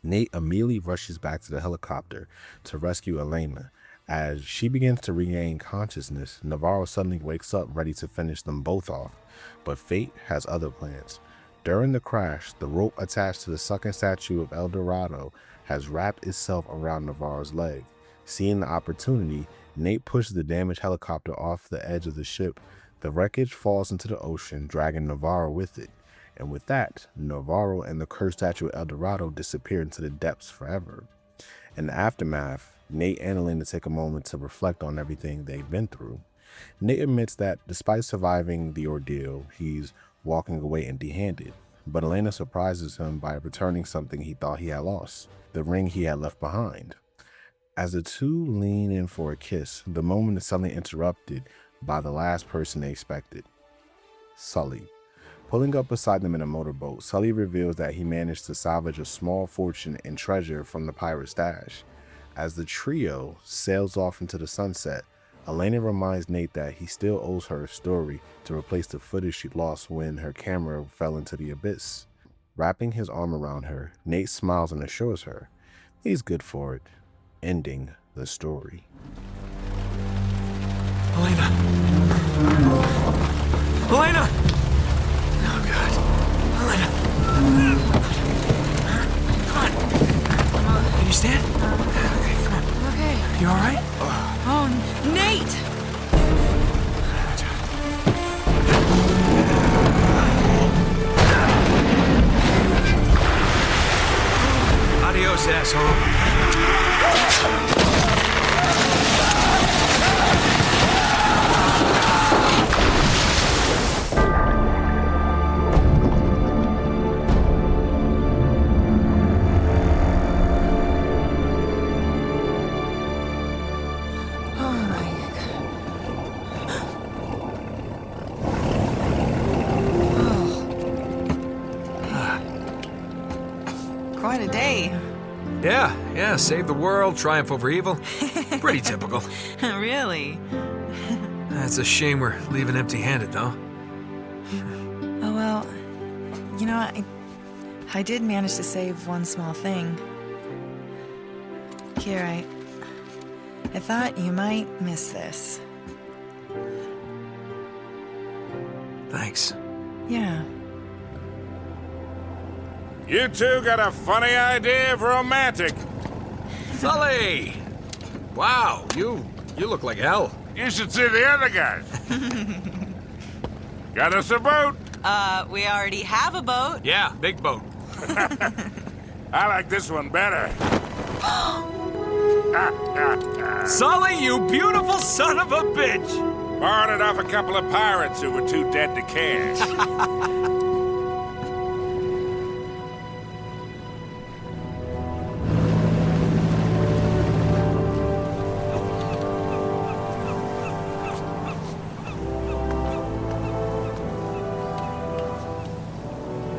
Nate immediately rushes back to the helicopter to rescue Elena. As she begins to regain consciousness, Navarro suddenly wakes up ready to finish them both off, but fate has other plans. During the crash, the rope attached to the sunken statue of El Dorado has wrapped itself around Navarro's leg. Seeing the opportunity, Nate pushes the damaged helicopter off the edge of the ship. The wreckage falls into the ocean, dragging Navarro with it. And with that, Navarro and the cursed statue of El Dorado disappear into the depths forever. In the aftermath, Nate and Elena take a moment to reflect on everything they've been through. Nate admits that despite surviving the ordeal, he's walking away empty-handed, but Elena surprises him by returning something he thought he had lost, the ring he had left behind. As the two lean in for a kiss, the moment is suddenly interrupted by the last person they expected, Sully. Pulling up beside them in a motorboat, Sully reveals that he managed to salvage a small fortune and treasure from the pirate stash. As the trio sails off into the sunset, Elena reminds Nate that he still owes her a story to replace the footage she lost when her camera fell into the abyss. Wrapping his arm around her, Nate smiles and assures her he's good for it, ending the story. Elena! Elena! Oh, God. Elena! Come on. Can you stand? Okay, come on. Okay. You all right? Oh, Nate! Adios, asshole. Quite a day. Yeah, save the world, triumph over evil. Pretty typical. Really? It's a shame we're leaving empty-handed, though. Oh, well, you know, I did manage to save one small thing. Here, I thought you might miss this. Thanks. Yeah. You two got a funny idea of romantic. Sully! Wow, you look like hell. You should see the other guys. Got us a boat. We already have a boat. Yeah, big boat. I like this one better. Sully, you beautiful son of a bitch! Borrowed it off a couple of pirates who were too dead to cash.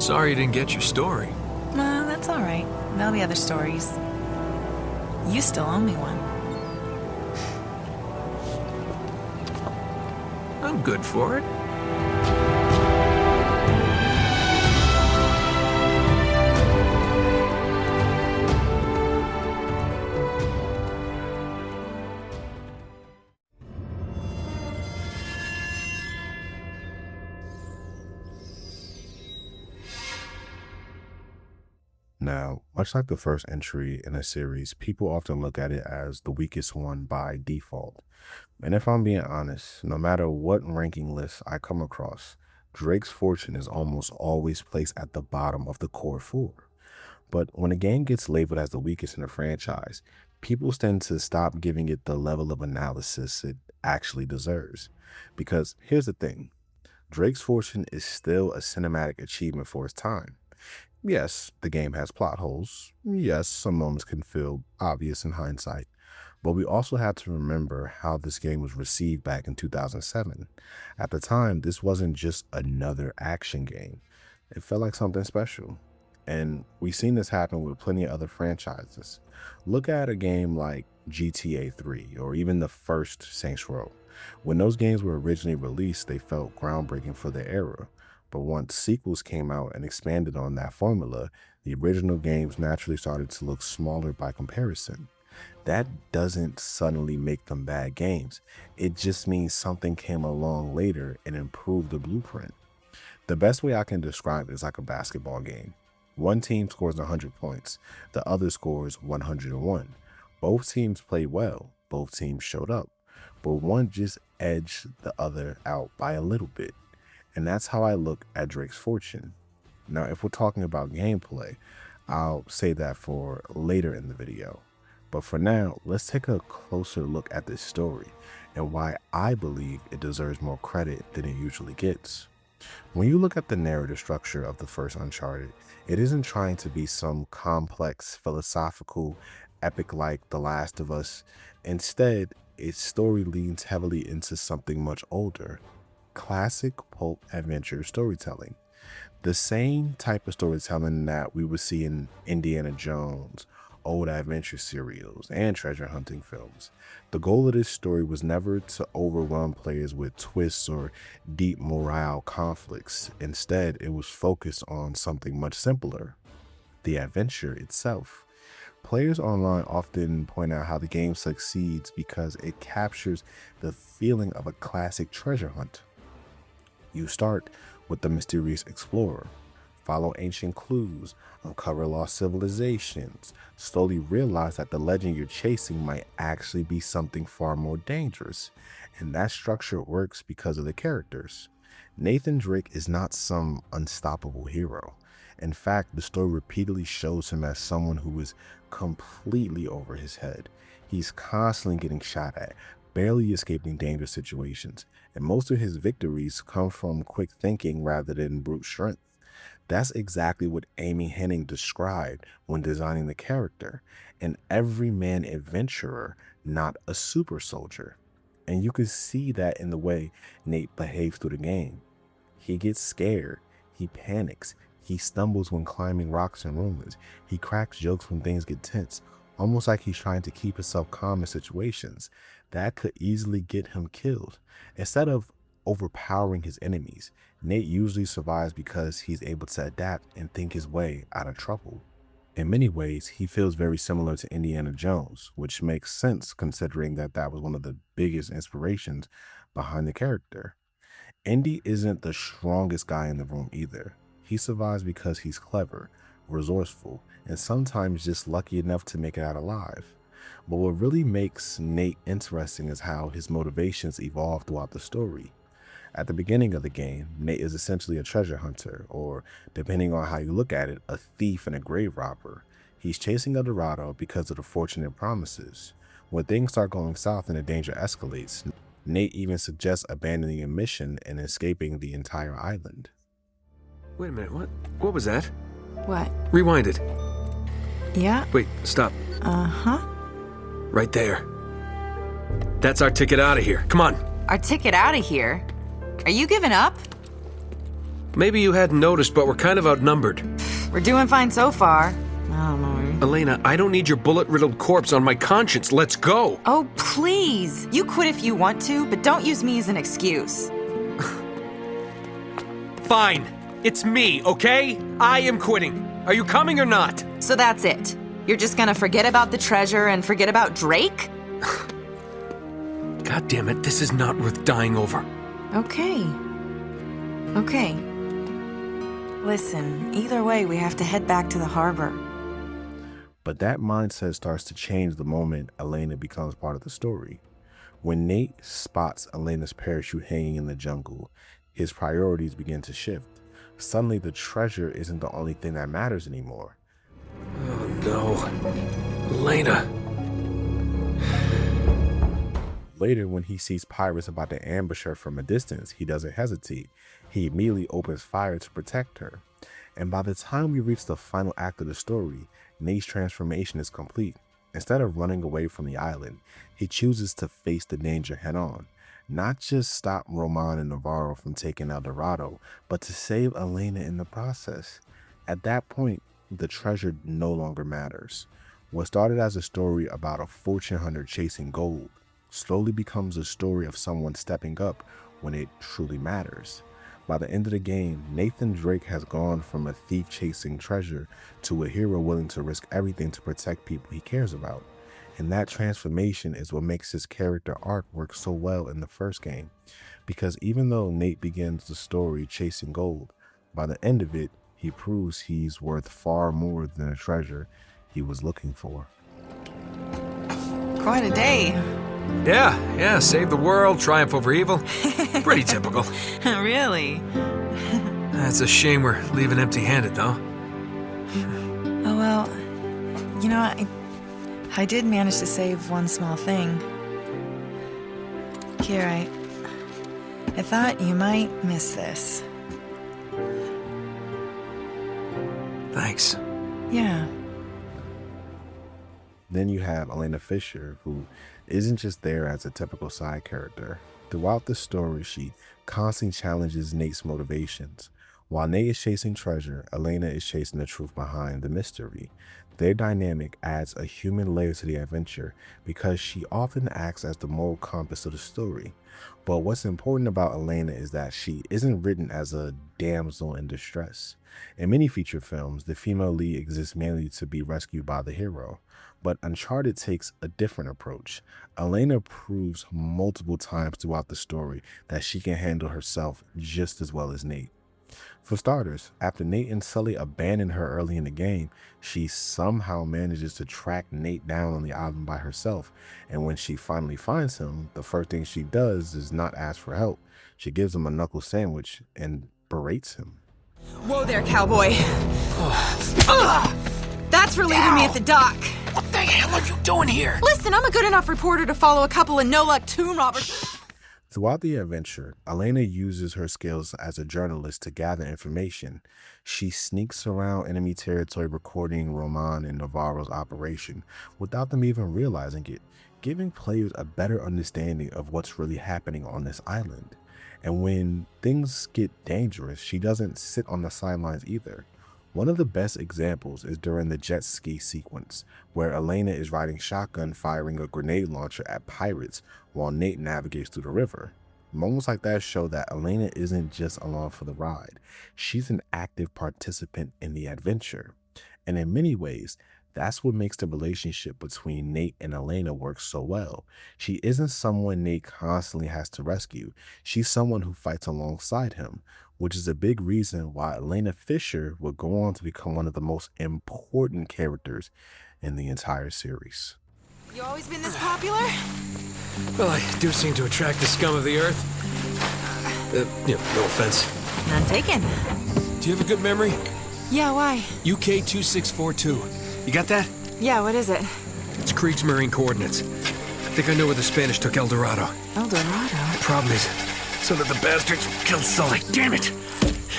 Sorry you didn't get your story. That's all right. There'll be other stories. You still owe me one. I'm good for it. Now, much like the first entry in a series, people often look at it as the weakest one by default. And if I'm being honest, no matter what ranking list I come across, Drake's Fortune is almost always placed at the bottom of the core four. But when a game gets labeled as the weakest in a franchise, people tend to stop giving it the level of analysis it actually deserves. Because here's the thing, Drake's Fortune is still a cinematic achievement for its time. Yes, the game has plot holes. Yes, some moments can feel obvious in hindsight. But we also have to remember how this game was received back in 2007. At the time, this wasn't just another action game. It felt like something special. And we've seen this happen with plenty of other franchises. Look at a game like GTA 3 or even the first Saints Row. When those games were originally released, they felt groundbreaking for their era. But once sequels came out and expanded on that formula, the original games naturally started to look smaller by comparison. That doesn't suddenly make them bad games. It just means something came along later and improved the blueprint. The best way I can describe it is like a basketball game. One team scores 100 points, the other scores 101. Both teams played well, both teams showed up, but one just edged the other out by a little bit. And that's how I look at Drake's Fortune. Now, if we're talking about gameplay, I'll say that for later in the video. But for now, let's take a closer look at this story and why I believe it deserves more credit than it usually gets. When you look at the narrative structure of the first Uncharted, it isn't trying to be some complex, philosophical epic like The Last of Us. Instead, its story leans heavily into something much older. Classic pulp adventure storytelling. The same type of storytelling that we would see in Indiana Jones, old adventure serials, and treasure hunting films. The goal of this story was never to overwhelm players with twists or deep morale conflicts. Instead, it was focused on something much simpler, the adventure itself. Players online often point out how the game succeeds because it captures the feeling of a classic treasure hunt. You start with the mysterious explorer, follow ancient clues, uncover lost civilizations, slowly realize that the legend you're chasing might actually be something far more dangerous. And that structure works because of the characters. Nathan Drake is not some unstoppable hero. In fact, the story repeatedly shows him as someone who is completely over his head. He's constantly getting shot at, barely escaping dangerous situations, and most of his victories come from quick thinking rather than brute strength. That's exactly what Amy Hennig described when designing the character, an everyman adventurer, not a super soldier. And you can see that in the way Nate behaves through the game. He gets scared, he panics, he stumbles when climbing rocks and ruins, he cracks jokes when things get tense, almost like he's trying to keep himself calm in situations that could easily get him killed. Instead of overpowering his enemies, Nate usually survives because he's able to adapt and think his way out of trouble. In many ways, he feels very similar to Indiana Jones, which makes sense considering that that was one of the biggest inspirations behind the character. Indy isn't the strongest guy in the room either. He survives because he's clever, resourceful, and sometimes just lucky enough to make it out alive. But what really makes Nate interesting is how his motivations evolve throughout the story. At the beginning of the game, Nate is essentially a treasure hunter, or depending on how you look at it, a thief and a grave robber. He's chasing El Dorado because of the fortune it promises. When things start going south and the danger escalates, Nate even suggests abandoning a mission and escaping the entire island. Wait a minute, what was that? What? Rewind it. Yeah? Wait, stop. Uh-huh. Right there. That's our ticket out of here. Come on. Our ticket out of here? Are you giving up? Maybe you hadn't noticed, but we're kind of outnumbered. We're doing fine so far. I don't know. Elena, I don't need your bullet-riddled corpse on my conscience. Let's go! Oh, please! You quit if you want to, but don't use me as an excuse. Fine. It's me, okay? I am quitting. Are you coming or not? So that's it. You're just gonna forget about the treasure and forget about Drake? God damn it, this is not worth dying over. Okay. Okay. Listen, either way, we have to head back to the harbor. But that mindset starts to change the moment Elena becomes part of the story. When Nate spots Elena's parachute hanging in the jungle, his priorities begin to shift. Suddenly, the treasure isn't the only thing that matters anymore. Oh no. Elena. Later, when he sees pirates about to ambush her from a distance, he doesn't hesitate. He immediately opens fire to protect her. And by the time we reach the final act of the story, Nate's transformation is complete. Instead of running away from the island, he chooses to face the danger head on. Not just stop Roman and Navarro from taking El Dorado, but to save Elena in the process. At that point, the treasure no longer matters. What started as a story about a fortune hunter chasing gold slowly becomes a story of someone stepping up when it truly matters. By the end of the game, Nathan Drake has gone from a thief chasing treasure to a hero willing to risk everything to protect people he cares about. And that transformation is what makes his character arc work so well in the first game. Because even though Nate begins the story chasing gold, by the end of it, he proves he's worth far more than a treasure he was looking for. Quite a day. Yeah, save the world, triumph over evil. Pretty typical. Really? It's a shame we're leaving empty-handed, though. Oh, well, you know, I did manage to save one small thing. Here, I thought you might miss this. Thanks. Yeah. Then you have Elena Fisher, who isn't just there as a typical side character. Throughout the story, she constantly challenges Nate's motivations. While Nate is chasing treasure, Elena is chasing the truth behind the mystery. Their dynamic adds a human layer to the adventure because she often acts as the moral compass of the story. But what's important about Elena is that she isn't written as a damsel in distress. In many feature films, the female lead exists mainly to be rescued by the hero. But Uncharted takes a different approach. Elena proves multiple times throughout the story that she can handle herself just as well as Nate. For starters, after Nate and Sully abandon her early in the game, she somehow manages to track Nate down on the island by herself. And when she finally finds him, the first thing she does is not ask for help. She gives him a knuckle sandwich and berates him. Whoa there, cowboy. That's for leaving me at the dock. What the hell are you doing here? Listen, I'm a good enough reporter to follow a couple of no-luck tomb robbers. Throughout the adventure, Elena uses her skills as a journalist to gather information. She sneaks around enemy territory recording Roman and Navarro's operation without them even realizing it, giving players a better understanding of what's really happening on this island. And when things get dangerous, she doesn't sit on the sidelines either. One of the best examples is during the jet ski sequence, where Elena is riding shotgun firing a grenade launcher at pirates while Nate navigates through the river. Moments like that show that Elena isn't just along for the ride. She's an active participant in the adventure. And in many ways, that's what makes the relationship between Nate and Elena work so well. She isn't someone Nate constantly has to rescue. She's someone who fights alongside him, which is a big reason why Elena Fisher would go on to become one of the most important characters in the entire series. You always been this popular? Well, I do seem to attract the scum of the earth. No offense. None taken. Do you have a good memory? Yeah, why? UK 2642. You got that? Yeah, what is it? It's Kriegsmarine coordinates. I think I know where the Spanish took El Dorado. El Dorado? The problem is, so that the bastards killed Sully. Damn it!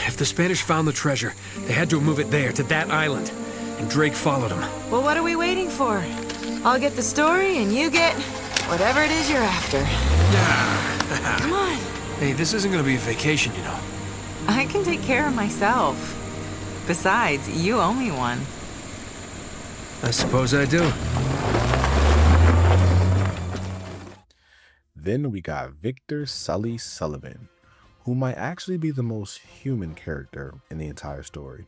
If the Spanish found the treasure, they had to move it there, to that island. And Drake followed them. Well, what are we waiting for? I'll get the story, and you get whatever it is you're after. Come on. Hey, this isn't gonna be a vacation, you know. I can take care of myself. Besides, you owe me one. I suppose I do. Then we got Victor Sullivan, who might actually be the most human character in the entire story.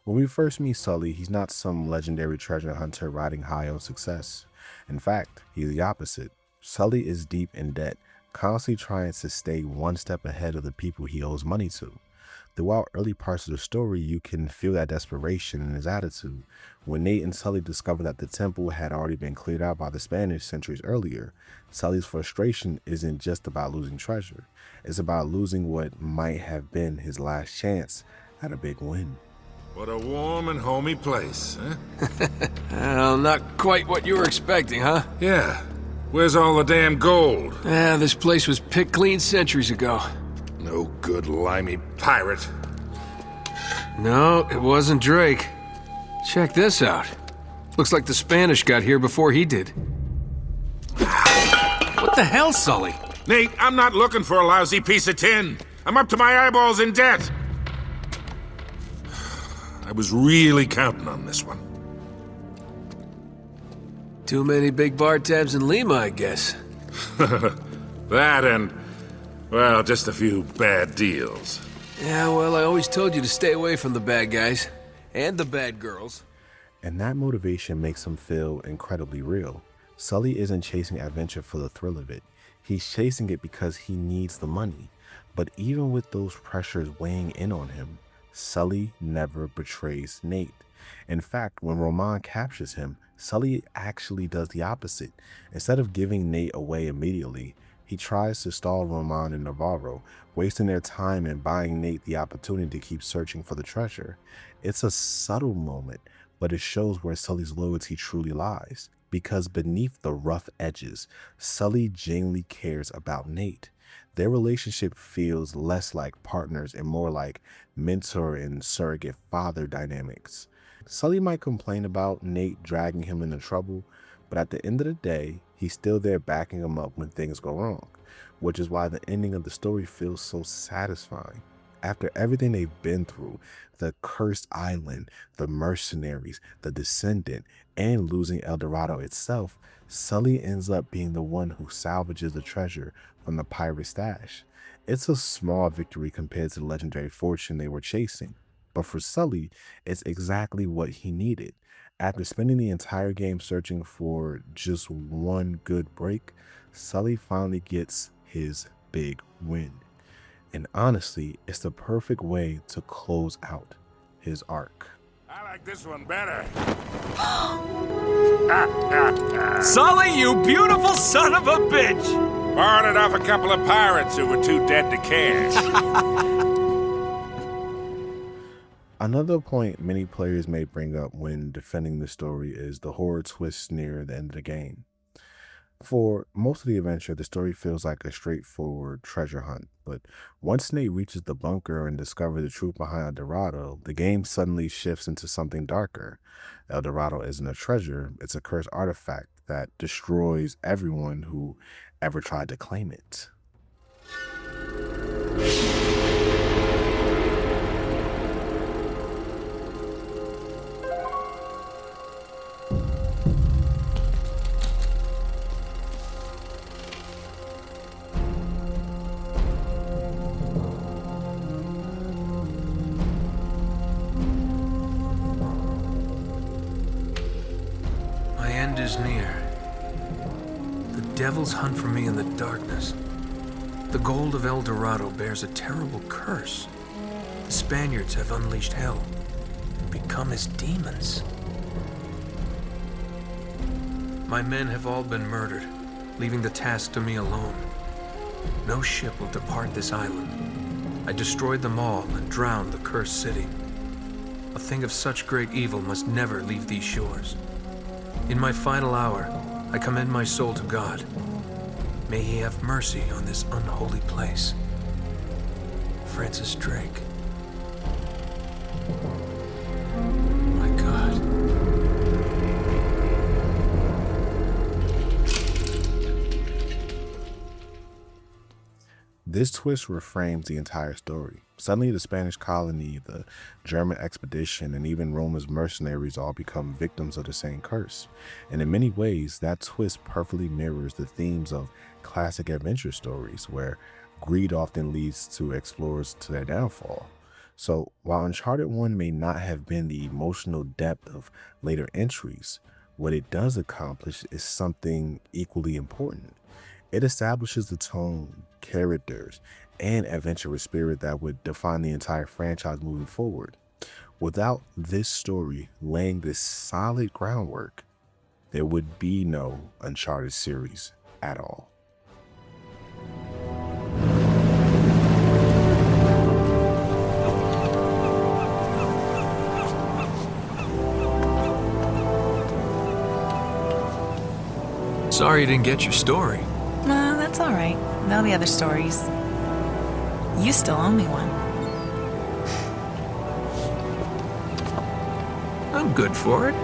When we first meet Sully, he's not some legendary treasure hunter riding high on success. In fact, he's the opposite. Sully is deep in debt, constantly trying to stay one step ahead of the people he owes money to. Throughout early parts of the story, you can feel that desperation in his attitude. When Nate and Sully discover that the temple had already been cleared out by the Spanish centuries earlier, Sully's frustration isn't just about losing treasure. It's about losing what might have been his last chance at a big win. What a warm and homey place, huh? Well, not quite what you were expecting, huh? Yeah. Where's all the damn gold? This place was picked clean centuries ago. No good limey pirate. No, it wasn't Drake. Check this out. Looks like the Spanish got here before he did. What the hell, Sully? Nate, I'm not looking for a lousy piece of tin. I'm up to my eyeballs in debt. I was really counting on this one. Too many big bar tabs in Lima, I guess. That and, well, just a few bad deals. Yeah, well, I always told you to stay away from the bad guys. And the bad girls. And that motivation makes him feel incredibly real. Sully isn't chasing adventure for the thrill of it. He's chasing it because he needs the money. But even with those pressures weighing in on him, Sully never betrays Nate. In fact, when Roman captures him, Sully actually does the opposite. Instead of giving Nate away immediately, he tries to stall Roman and Navarro, wasting their time and buying Nate the opportunity to keep searching for the treasure. It's a subtle moment, but it shows where Sully's loyalty truly lies. Because beneath the rough edges, Sully genuinely cares about Nate. Their relationship feels less like partners and more like mentor and surrogate father dynamics. Sully might complain about Nate dragging him into trouble, but at the end of the day, he's still there backing him up when things go wrong, which is why the ending of the story feels so satisfying. After everything they've been through, the cursed island, the mercenaries, the descendant, and losing El Dorado itself, Sully ends up being the one who salvages the treasure from the pirate stash. It's a small victory compared to the legendary fortune they were chasing, but for Sully, it's exactly what he needed. After spending the entire game searching for just one good break, Sully finally gets his big win. And honestly, it's the perfect way to close out his arc. I like this one better. Sully, you beautiful son of a bitch! Borrowed it off a couple of pirates who were too dead to care. Another point many players may bring up when defending the story is the horror twist near the end of the game. For most of the adventure, the story feels like a straightforward treasure hunt, but once Nate reaches the bunker and discovers the truth behind El Dorado, the game suddenly shifts into something darker. El Dorado isn't a treasure, it's a cursed artifact that destroys everyone who ever tried to claim it. My end is near. The devils hunt for me in the darkness. The gold of El Dorado bears a terrible curse. The Spaniards have unleashed hell and become as demons. My men have all been murdered, leaving the task to me alone. No ship will depart this island. I destroyed them all and drowned the cursed city. A thing of such great evil must never leave these shores. In my final hour, I commend my soul to God. May he have mercy on this unholy place. Francis Drake. My God. This twist reframes the entire story. Suddenly, the Spanish colony, the German expedition, and even Roma's mercenaries all become victims of the same curse. And in many ways, that twist perfectly mirrors the themes of classic adventure stories, where greed often leads to explorers to their downfall. So, while Uncharted 1 may not have been the emotional depth of later entries, what it does accomplish is something equally important. It establishes the tone, characters, and adventurous spirit that would define the entire franchise moving forward. Without this story laying this solid groundwork, there would be no Uncharted series at all. Sorry you didn't get your story. That's all right. There'll be other stories. You still owe me one. I'm good for it.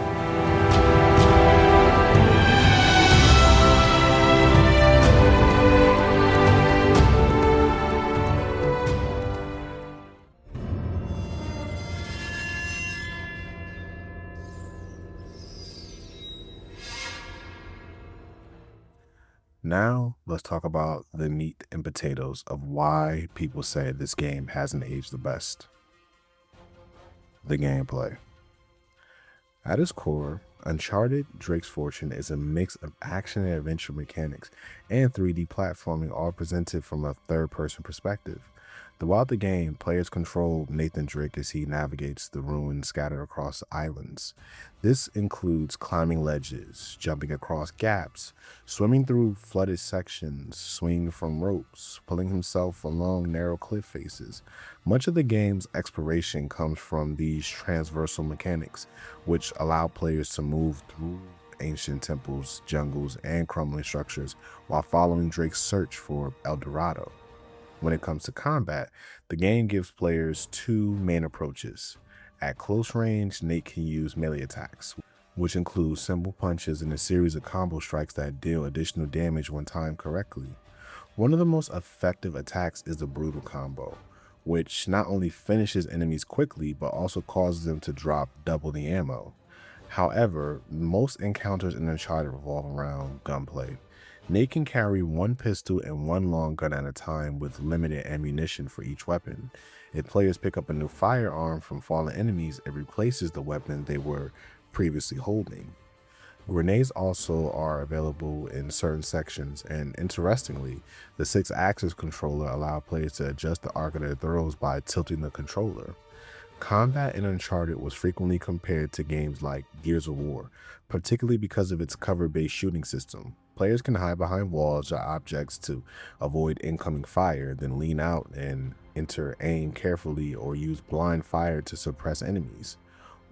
Now, let's talk about the meat and potatoes of why people say this game hasn't aged the best. The gameplay. At its core, Uncharted Drake's Fortune is a mix of action and adventure mechanics and 3D platforming, all presented from a third-person perspective. Throughout the game, players control Nathan Drake as he navigates the ruins scattered across islands. This includes climbing ledges, jumping across gaps, swimming through flooded sections, swinging from ropes, pulling himself along narrow cliff faces. Much of the game's exploration comes from these transversal mechanics, which allow players to move through ancient temples, jungles, and crumbling structures while following Drake's search for El Dorado. When it comes to combat, the game gives players two main approaches. At close range, Nate can use melee attacks, which include simple punches and a series of combo strikes that deal additional damage when timed correctly. One of the most effective attacks is the brutal combo, which not only finishes enemies quickly, but also causes them to drop double the ammo. However, most encounters in Uncharted revolve around gunplay. Nate can carry one pistol and one long gun at a time with limited ammunition for each weapon. If players pick up a new firearm from fallen enemies, it replaces the weapon they were previously holding. Grenades also are available in certain sections, and interestingly, the 6-axis controller allows players to adjust the arc of their throws by tilting the controller. Combat in Uncharted was frequently compared to games like Gears of War, particularly because of its cover-based shooting system. Players can hide behind walls or objects to avoid incoming fire, then lean out and enter aim carefully or use blind fire to suppress enemies.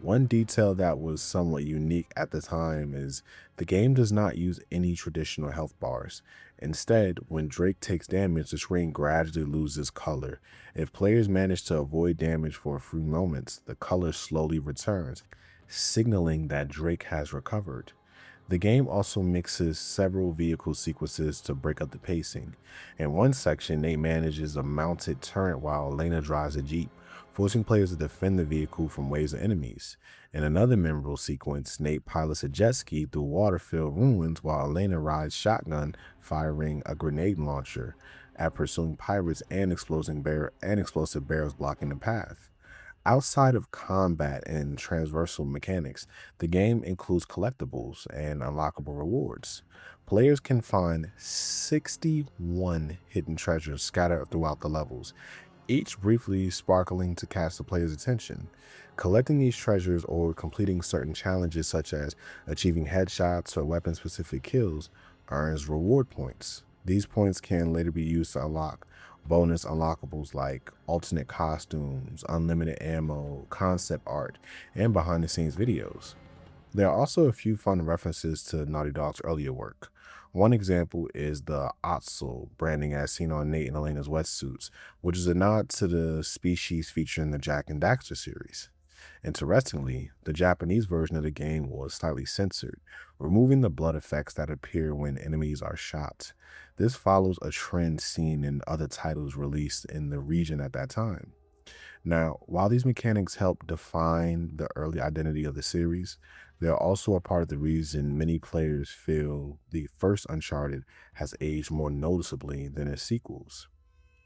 One detail that was somewhat unique at the time is the game does not use any traditional health bars. Instead, when Drake takes damage, the screen gradually loses color. If players manage to avoid damage for a few moments, the color slowly returns, signaling that Drake has recovered. The game also mixes several vehicle sequences to break up the pacing. In one section, Nate manages a mounted turret while Elena drives a Jeep, forcing players to defend the vehicle from waves of enemies. In another memorable sequence, Nate pilots a jet ski through water-filled ruins while Elena rides shotgun, firing a grenade launcher at pursuing pirates and explosive barrels blocking the path. Outside of combat and transversal mechanics, the game includes collectibles and unlockable rewards. Players can find 61 hidden treasures scattered throughout the levels, each briefly sparkling to catch the player's attention. Collecting these treasures or completing certain challenges such as achieving headshots or weapon-specific kills earns reward points. These points can later be used to unlock bonus unlockables like alternate costumes, unlimited ammo, concept art, and behind-the-scenes videos. There are also a few fun references to Naughty Dog's earlier work. One example is the Ottsel branding as seen on Nate and Elena's wetsuits, which is a nod to the species featured in the Jak and Daxter series. Interestingly, the Japanese version of the game was slightly censored, removing the blood effects that appear when enemies are shot. This follows a trend seen in other titles released in the region at that time. Now, while these mechanics help define the early identity of the series, they're also a part of the reason many players feel the first Uncharted has aged more noticeably than its sequels.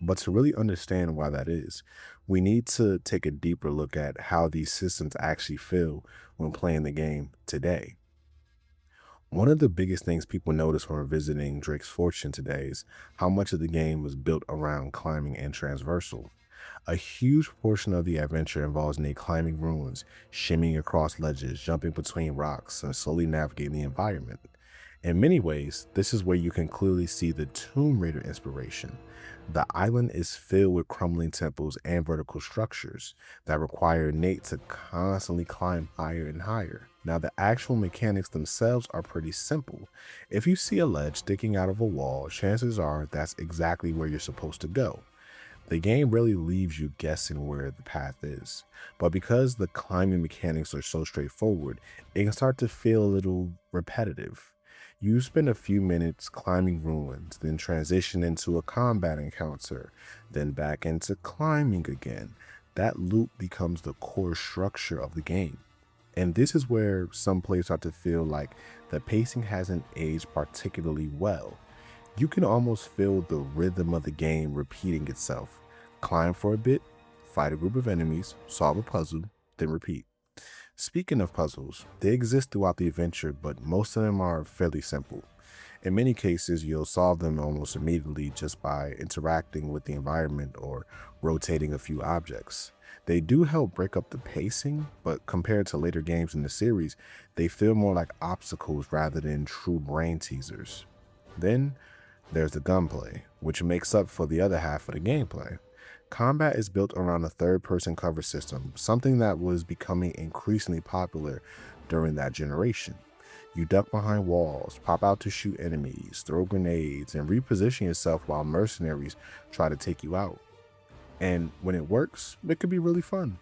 But to really understand why that is, we need to take a deeper look at how these systems actually feel when playing the game today. One of the biggest things people notice when visiting Drake's Fortune today is how much of the game was built around climbing and transversal. A huge portion of the adventure involves Nate climbing ruins, shimmying across ledges, jumping between rocks, and slowly navigating the environment. In many ways, this is where you can clearly see the Tomb Raider inspiration. The island is filled with crumbling temples and vertical structures that require Nate to constantly climb higher and higher. Now, the actual mechanics themselves are pretty simple. If you see a ledge sticking out of a wall, chances are that's exactly where you're supposed to go. The game really leaves you guessing where the path is, but because the climbing mechanics are so straightforward, it can start to feel a little repetitive. You spend a few minutes climbing ruins, then transition into a combat encounter, then back into climbing again. That loop becomes the core structure of the game. And this is where some players start to feel like the pacing hasn't aged particularly well. You can almost feel the rhythm of the game repeating itself. Climb for a bit, fight a group of enemies, solve a puzzle, then repeat. Speaking of puzzles, they exist throughout the adventure, but most of them are fairly simple. In many cases, you'll solve them almost immediately just by interacting with the environment or rotating a few objects. They do help break up the pacing, but compared to later games in the series, they feel more like obstacles rather than true brain teasers. Then, there's the gunplay, which makes up for the other half of the gameplay. Combat is built around a third-person cover system, something that was becoming increasingly popular during that generation. You duck behind walls, pop out to shoot enemies, throw grenades, and reposition yourself while mercenaries try to take you out. And when it works, it can be really fun.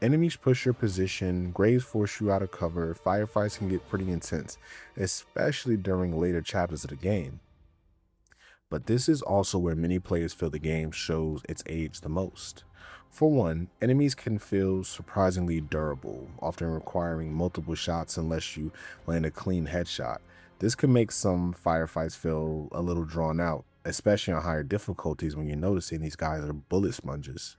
Enemies push your position, graves force you out of cover, firefights can get pretty intense, especially during later chapters of the game. But this is also where many players feel the game shows its age the most. For one, enemies can feel surprisingly durable, often requiring multiple shots unless you land a clean headshot. This can make some firefights feel a little drawn out, especially on higher difficulties when you're noticing these guys are bullet sponges.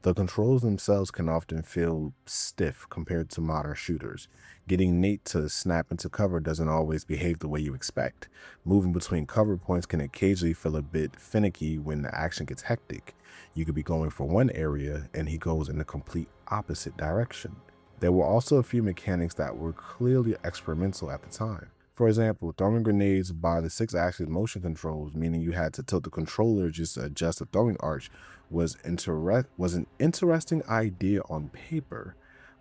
The controls themselves can often feel stiff compared to modern shooters. Getting Nate to snap into cover doesn't always behave the way you expect. Moving between cover points can occasionally feel a bit finicky when the action gets hectic. You could be going for one area and he goes in the complete opposite direction. There were also a few mechanics that were clearly experimental at the time. For example, throwing grenades by the 6-axis motion controls, meaning you had to tilt the controller just to adjust the throwing arch, was an interesting idea on paper,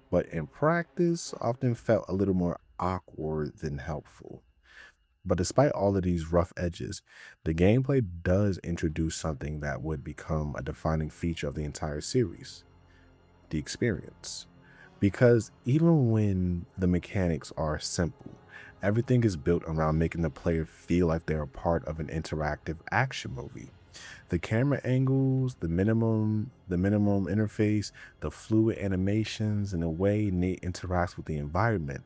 but in practice often felt a little more awkward than helpful. But despite all of these rough edges, the gameplay does introduce something that would become a defining feature of the entire series: the experience. Because even when the mechanics are simple, everything is built around making the player feel like they're a part of an interactive action movie. The camera angles, the minimum interface, the fluid animations, and the way Nate interacts with the environment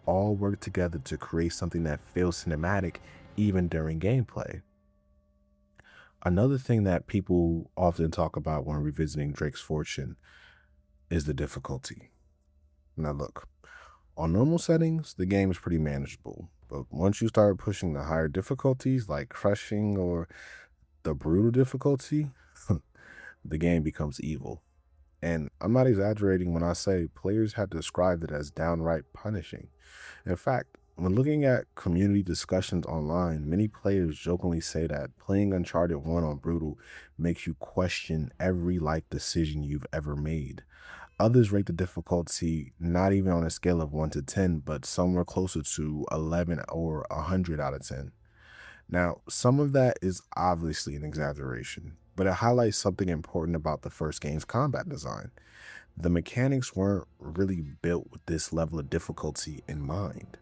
all work together to create something that feels cinematic even during gameplay. Another thing that people often talk about when revisiting Drake's Fortune is the difficulty. Now look, on normal settings, the game is pretty manageable, but once you start pushing the higher difficulties like crushing or the brutal difficulty, the game becomes evil. And I'm not exaggerating when I say players have described it as downright punishing. In fact, when looking at community discussions online, many players jokingly say that playing Uncharted 1 on brutal makes you question every life decision you've ever made. Others rate the difficulty not even on a scale of 1 to 10, but somewhere closer to 11 or 100 out of 10. Now, some of that is obviously an exaggeration, but it highlights something important about the first game's combat design. The mechanics weren't really built with this level of difficulty in mind.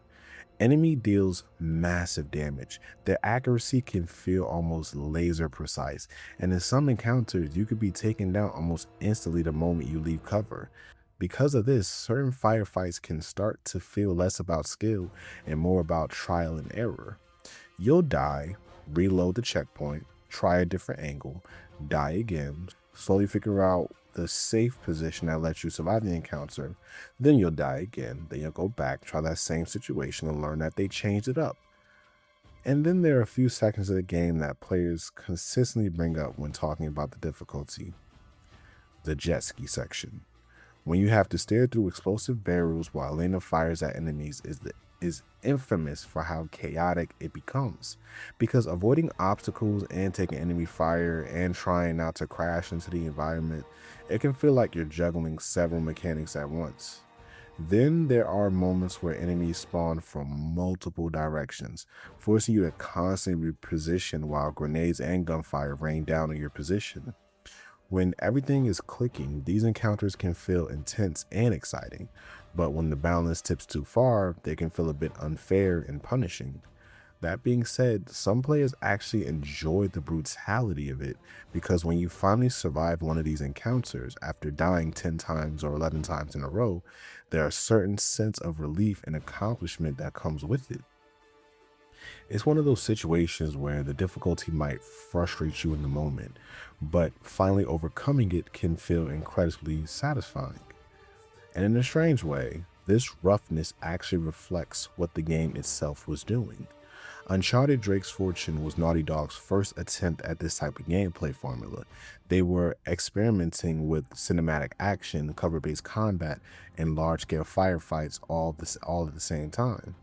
Enemy deals massive damage. Their accuracy can feel almost laser precise, and in some encounters, you could be taken down almost instantly the moment you leave cover. Because of this, certain firefights can start to feel less about skill and more about trial and error. You'll die, reload the checkpoint, try a different angle, die again, slowly figure out the safe position that lets you survive the encounter, then you'll die again, then you'll go back, try that same situation and learn that they changed it up. And then there are a few sections of the game that players consistently bring up when talking about the difficulty. The jet ski section. When you have to steer through explosive barrels while Elena fires at enemies is infamous for how chaotic it becomes, because avoiding obstacles and taking enemy fire and trying not to crash into the environment, it can feel like you're juggling several mechanics at once. Then there are moments where enemies spawn from multiple directions, forcing you to constantly reposition while grenades and gunfire rain down on your position. When everything is clicking, these encounters can feel intense and exciting, but when the balance tips too far, they can feel a bit unfair and punishing. That being said, some players actually enjoy the brutality of it, because when you finally survive one of these encounters after dying 10 times or 11 times in a row, there are a certain sense of relief and accomplishment that comes with it. It's one of those situations where the difficulty might frustrate you in the moment, but finally overcoming it can feel incredibly satisfying. And in a strange way, this roughness actually reflects what the game itself was doing. Uncharted Drake's Fortune was Naughty Dog's first attempt at this type of gameplay formula. They were experimenting with cinematic action, cover-based combat, and large-scale firefights all at the same time.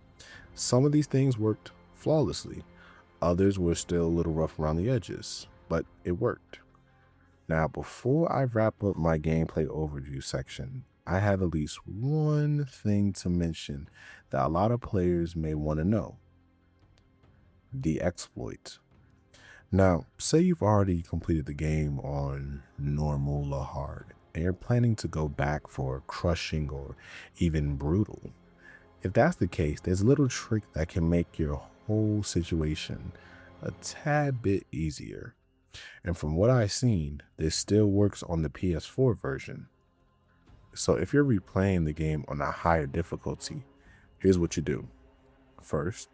Some of these things worked flawlessly. Others were still a little rough around the edges, but it worked. Now, before I wrap up my gameplay overview section, I have at least one thing to mention that a lot of players may want to know. The exploit. Now, say you've already completed the game on normal or hard, and you're planning to go back for crushing or even brutal. If that's the case, there's a little trick that can make your whole situation a tad bit easier. And from what I've seen, this still works on the PS4 version. So if you're replaying the game on a higher difficulty, here's what you do. First,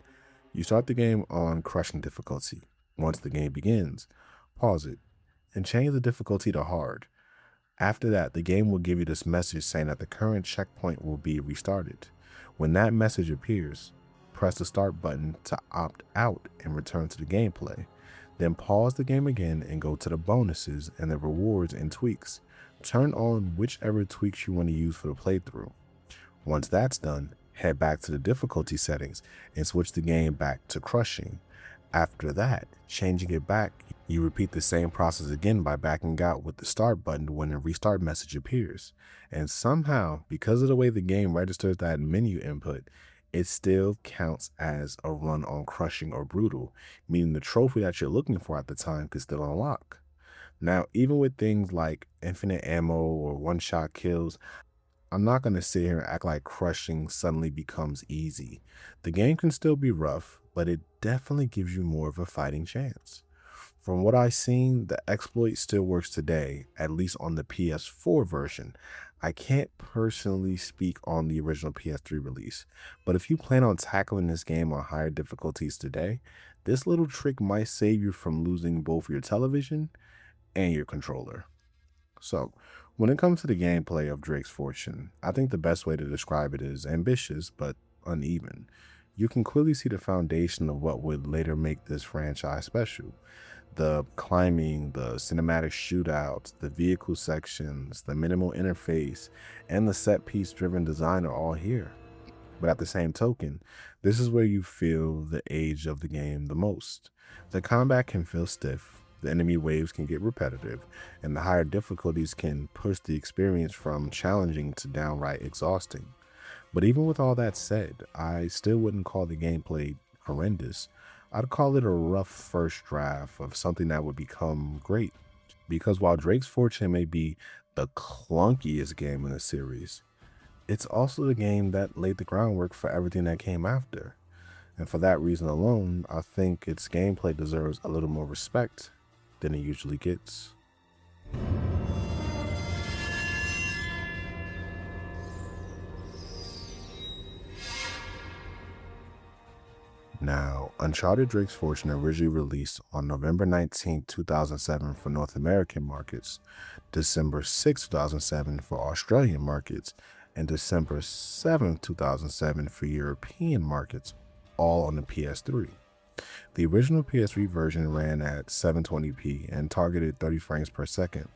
you start the game on crushing difficulty. Once the game begins, pause it and change the difficulty to hard. After that, the game will give you this message saying that the current checkpoint will be restarted. When that message appears, press the start button to opt out and return to the gameplay. Then pause the game again and go to the bonuses and the rewards and tweaks. Turn on whichever tweaks you want to use for the playthrough. Once that's done, head back to the difficulty settings and switch the game back to crushing. After that, changing it back, you repeat the same process again by backing out with the start button when a restart message appears. And somehow, because of the way the game registers that menu input, it still counts as a run on crushing or brutal, meaning the trophy that you're looking for at the time could still unlock. Now, even with things like infinite ammo or one-shot kills, I'm not going to sit here and act like crushing suddenly becomes easy. The game can still be rough, but it definitely gives you more of a fighting chance. From what I've seen, the exploit still works today, at least on the PS4 version. I can't personally speak on the original PS3 release, but if you plan on tackling this game on higher difficulties today, this little trick might save you from losing both your television and your controller. So, when it comes to the gameplay of Drake's Fortune, I think the best way to describe it is ambitious but uneven. You can clearly see the foundation of what would later make this franchise special. The climbing, the cinematic shootouts, the vehicle sections, the minimal interface, and the set-piece driven design are all here. But at the same token, this is where you feel the age of the game the most. The combat can feel stiff, the enemy waves can get repetitive, and the higher difficulties can push the experience from challenging to downright exhausting. But even with all that said, I still wouldn't call the gameplay horrendous. I'd call it a rough first draft of something that would become great. because while Drake's Fortune may be the clunkiest game in the series, it's also the game that laid the groundwork for everything that came after. And for that reason alone, I think its gameplay deserves a little more respect than it usually gets. Now, Uncharted Drake's Fortune originally released on November 19, 2007 for North American markets, December 6, 2007 for Australian markets, and December 7, 2007 for European markets, all on the PS3. The original PS3 version ran at 720p and targeted 30 frames per second,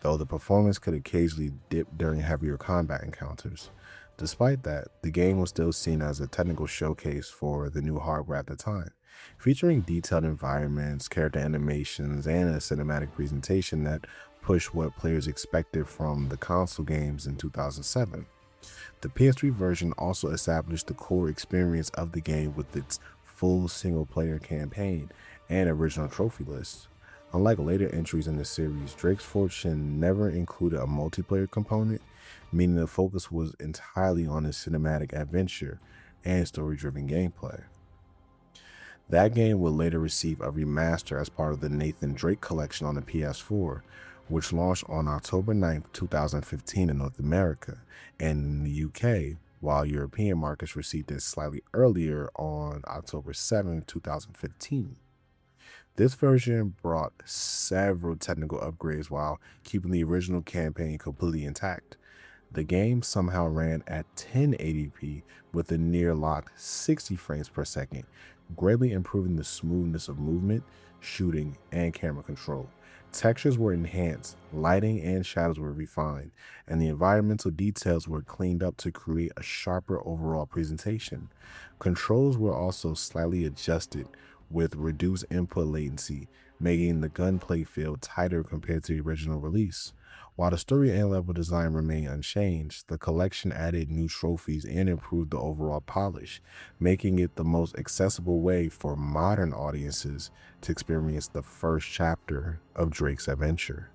though the performance could occasionally dip during heavier combat encounters. Despite that, the game was still seen as a technical showcase for the new hardware at the time, featuring detailed environments, character animations, and a cinematic presentation that pushed what players expected from the console games in 2007. The PS3 version also established the core experience of the game with its full single-player campaign and original trophy list. Unlike later entries in the series, Drake's Fortune never included a multiplayer component, meaning the focus was entirely on the cinematic adventure and story-driven gameplay. That game would later receive a remaster as part of the Nathan Drake collection on the PS4, which launched on October 9, 2015 in North America and in the UK, while European markets received it slightly earlier on October 7, 2015. This version brought several technical upgrades while keeping the original campaign completely intact. The game somehow ran at 1080p with a near locked 60 frames per second, greatly improving the smoothness of movement, shooting, and camera control. Textures were enhanced, lighting and shadows were refined, and the environmental details were cleaned up to create a sharper overall presentation. Controls were also slightly adjusted with reduced input latency, making the gunplay feel tighter compared to the original release. While the story and level design remained unchanged, the collection added new trophies and improved the overall polish, making it the most accessible way for modern audiences to experience the first chapter of Drake's adventure.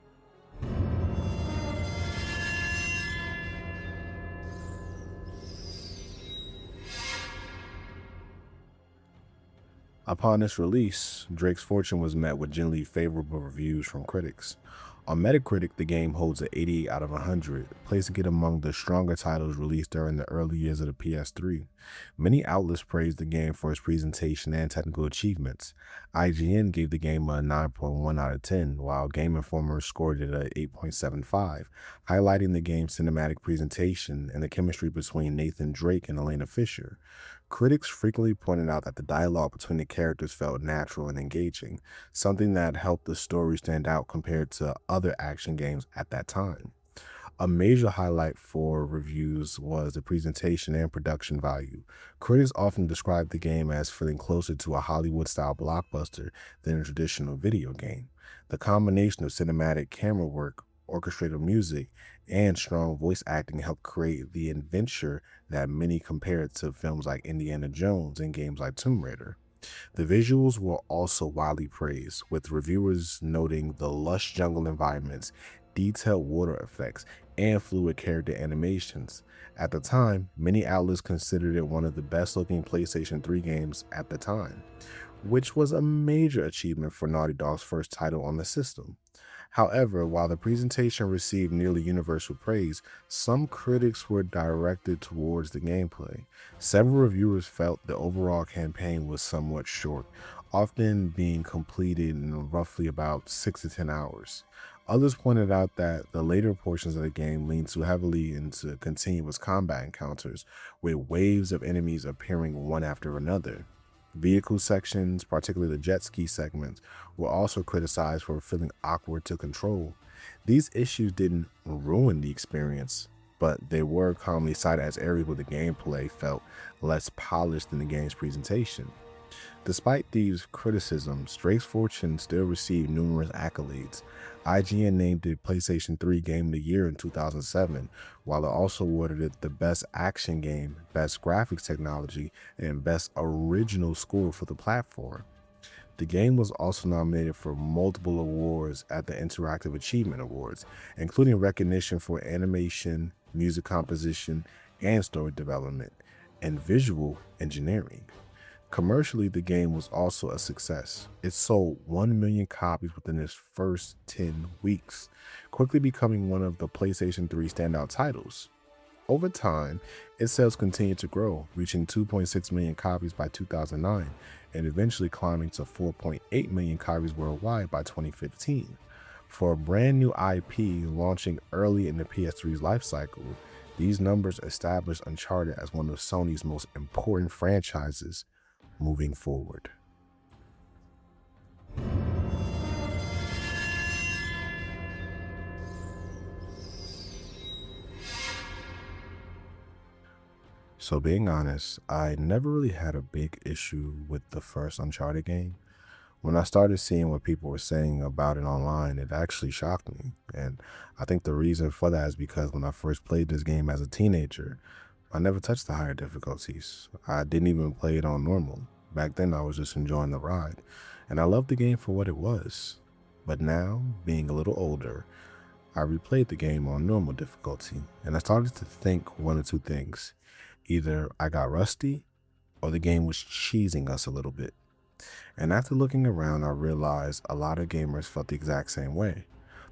Upon its release, Drake's Fortune was met with generally favorable reviews from critics. On Metacritic, the game holds an 88 out of 100, placing it among the stronger titles released during the early years of the PS3. Many outlets praised the game for its presentation and technical achievements. IGN gave the game a 9.1 out of 10, while Game Informer scored it at 8.75, highlighting the game's cinematic presentation and the chemistry between Nathan Drake and Elena Fisher. Critics frequently pointed out that the dialogue between the characters felt natural and engaging, something that helped the story stand out compared to other action games at that time. A major highlight for reviews was the presentation and production value. Critics often described the game as feeling closer to a Hollywood-style blockbuster than a traditional video game. The combination of cinematic camera work, orchestrated music, and strong voice acting helped create the adventure that many compared to films like Indiana Jones and games like Tomb Raider. The visuals were also widely praised, with reviewers noting the lush jungle environments, detailed water effects, and fluid character animations. At the time, many outlets considered it one of the best-looking PlayStation 3 games at the time, which was a major achievement for Naughty Dog's first title on the system. However, while the presentation received nearly universal praise, some critics were directed towards the gameplay. Several reviewers felt the overall campaign was somewhat short, often being completed in roughly about 6 to 10 hours. Others pointed out that the later portions of the game leaned too heavily into continuous combat encounters, with waves of enemies appearing one after another. Vehicle sections, particularly the jet ski segments, were also criticized for feeling awkward to control. These issues didn't ruin the experience, but they were commonly cited as areas where the gameplay felt less polished than the game's presentation. Despite these criticisms, Drake's Fortune still received numerous accolades. IGN named it PlayStation 3 Game of the Year in 2007, while it also awarded it the Best Action Game, Best Graphics Technology, and Best Original Score for the platform. The game was also nominated for multiple awards at the Interactive Achievement Awards, including recognition for animation, music composition, and story development, and visual engineering. Commercially, the game was also a success. It sold 1 million copies within its first 10 weeks, quickly becoming one of the PlayStation 3 standout titles. Over time, its sales continued to grow, reaching 2.6 million copies by 2009, and eventually climbing to 4.8 million copies worldwide by 2015. For a brand new IP launching early in the PS3's life cycle, these numbers established Uncharted as one of Sony's most important franchises moving forward. So being honest, I never really had a big issue with the first Uncharted game. When I started seeing what people were saying about it online, it actually shocked me. And I think the reason for that is because when I first played this game as a teenager, I never touched the higher difficulties. I didn't even play it on normal. Back then I was just enjoying the ride. And I loved the game for what it was. But now, being a little older, I replayed the game on normal difficulty, and I started to think one or two things. Either I got rusty, or the game was cheesing us a little bit. And after looking around, I realized a lot of gamers felt the exact same way.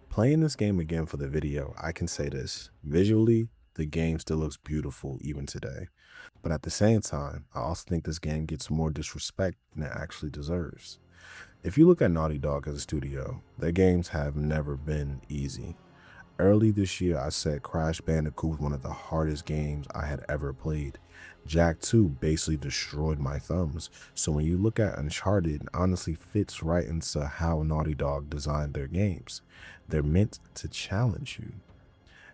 Playing this game again for the video, I can say this. Visually, the game still looks beautiful even today. But at the same time, I also think this game gets more disrespect than it actually deserves. If you look at Naughty Dog as a studio, their games have never been easy. Early this year, I said Crash Bandicoot was one of the hardest games I had ever played. Jak 2 basically destroyed my thumbs. So when you look at Uncharted, it honestly fits right into how Naughty Dog designed their games. They're meant to challenge you.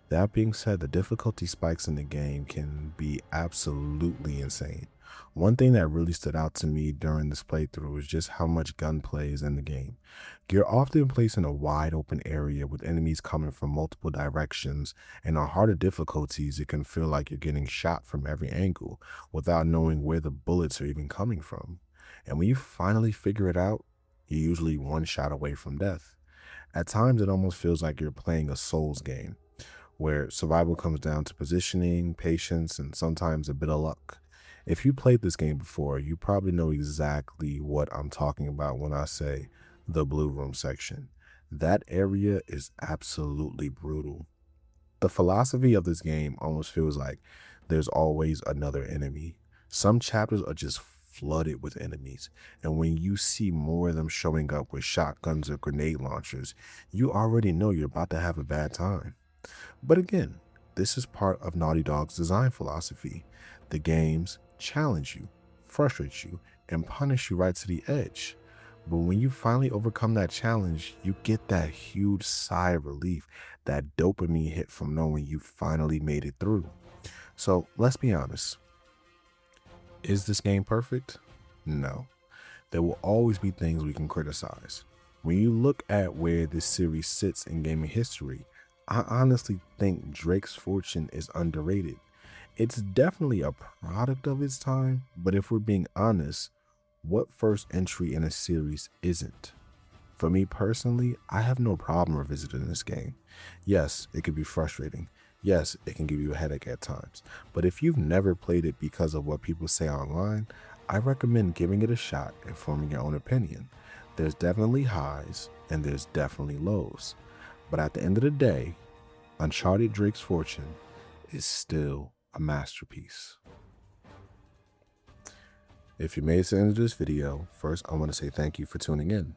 That being said, the difficulty spikes in the game can be absolutely insane. One thing that really stood out to me during this playthrough is just how much gunplay is in the game. You're often placed in a wide open area with enemies coming from multiple directions, and on harder difficulties, it can feel like you're getting shot from every angle without knowing where the bullets are even coming from. And when you finally figure it out, you're usually one shot away from death. At times, it almost feels like you're playing a Souls game, where survival comes down to positioning, patience, and sometimes a bit of luck. If you played this game before, you probably know exactly what I'm talking about when I say the Blue Room section. That area is absolutely brutal. The philosophy of this game almost feels like there's always another enemy. Some chapters are just flooded with enemies, and when you see more of them showing up with shotguns or grenade launchers, you already know you're about to have a bad time. But again, this is part of Naughty Dog's design philosophy. The games challenge you, frustrate you, and punish you right to the edge. But when you finally overcome that challenge, you get that huge sigh of relief, that dopamine hit from knowing you finally made it through. So let's be honest. Is this game perfect? No. There will always be things we can criticize. When you look at where this series sits in gaming history, I honestly think Drake's Fortune is underrated. It's definitely a product of its time, but if we're being honest, what first entry in a series isn't? For me personally, I have no problem revisiting this game. Yes, it can be frustrating. Yes, it can give you a headache at times. But if you've never played it because of what people say online, I recommend giving it a shot and forming your own opinion. There's definitely highs and there's definitely lows. But at the end of the day, Uncharted Drake's Fortune is still a masterpiece. If you made it to the end of this video, first I want to say thank you for tuning in.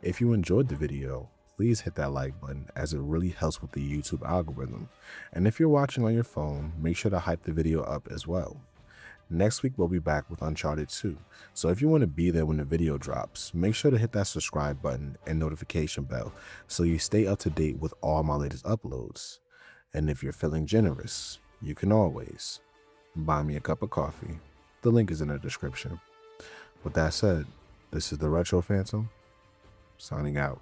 If you enjoyed the video, please hit that like button as it really helps with the YouTube algorithm. And if you're watching on your phone, make sure to hype the video up as well. Next week we'll be back with Uncharted 2, so if you want to be there when the video drops, make sure to hit that subscribe button and notification bell so you stay up to date with all my latest uploads. And if you're feeling generous, you can always buy me a cup of coffee. The link is in the description. With that said, this is the Retro Phantom, signing out.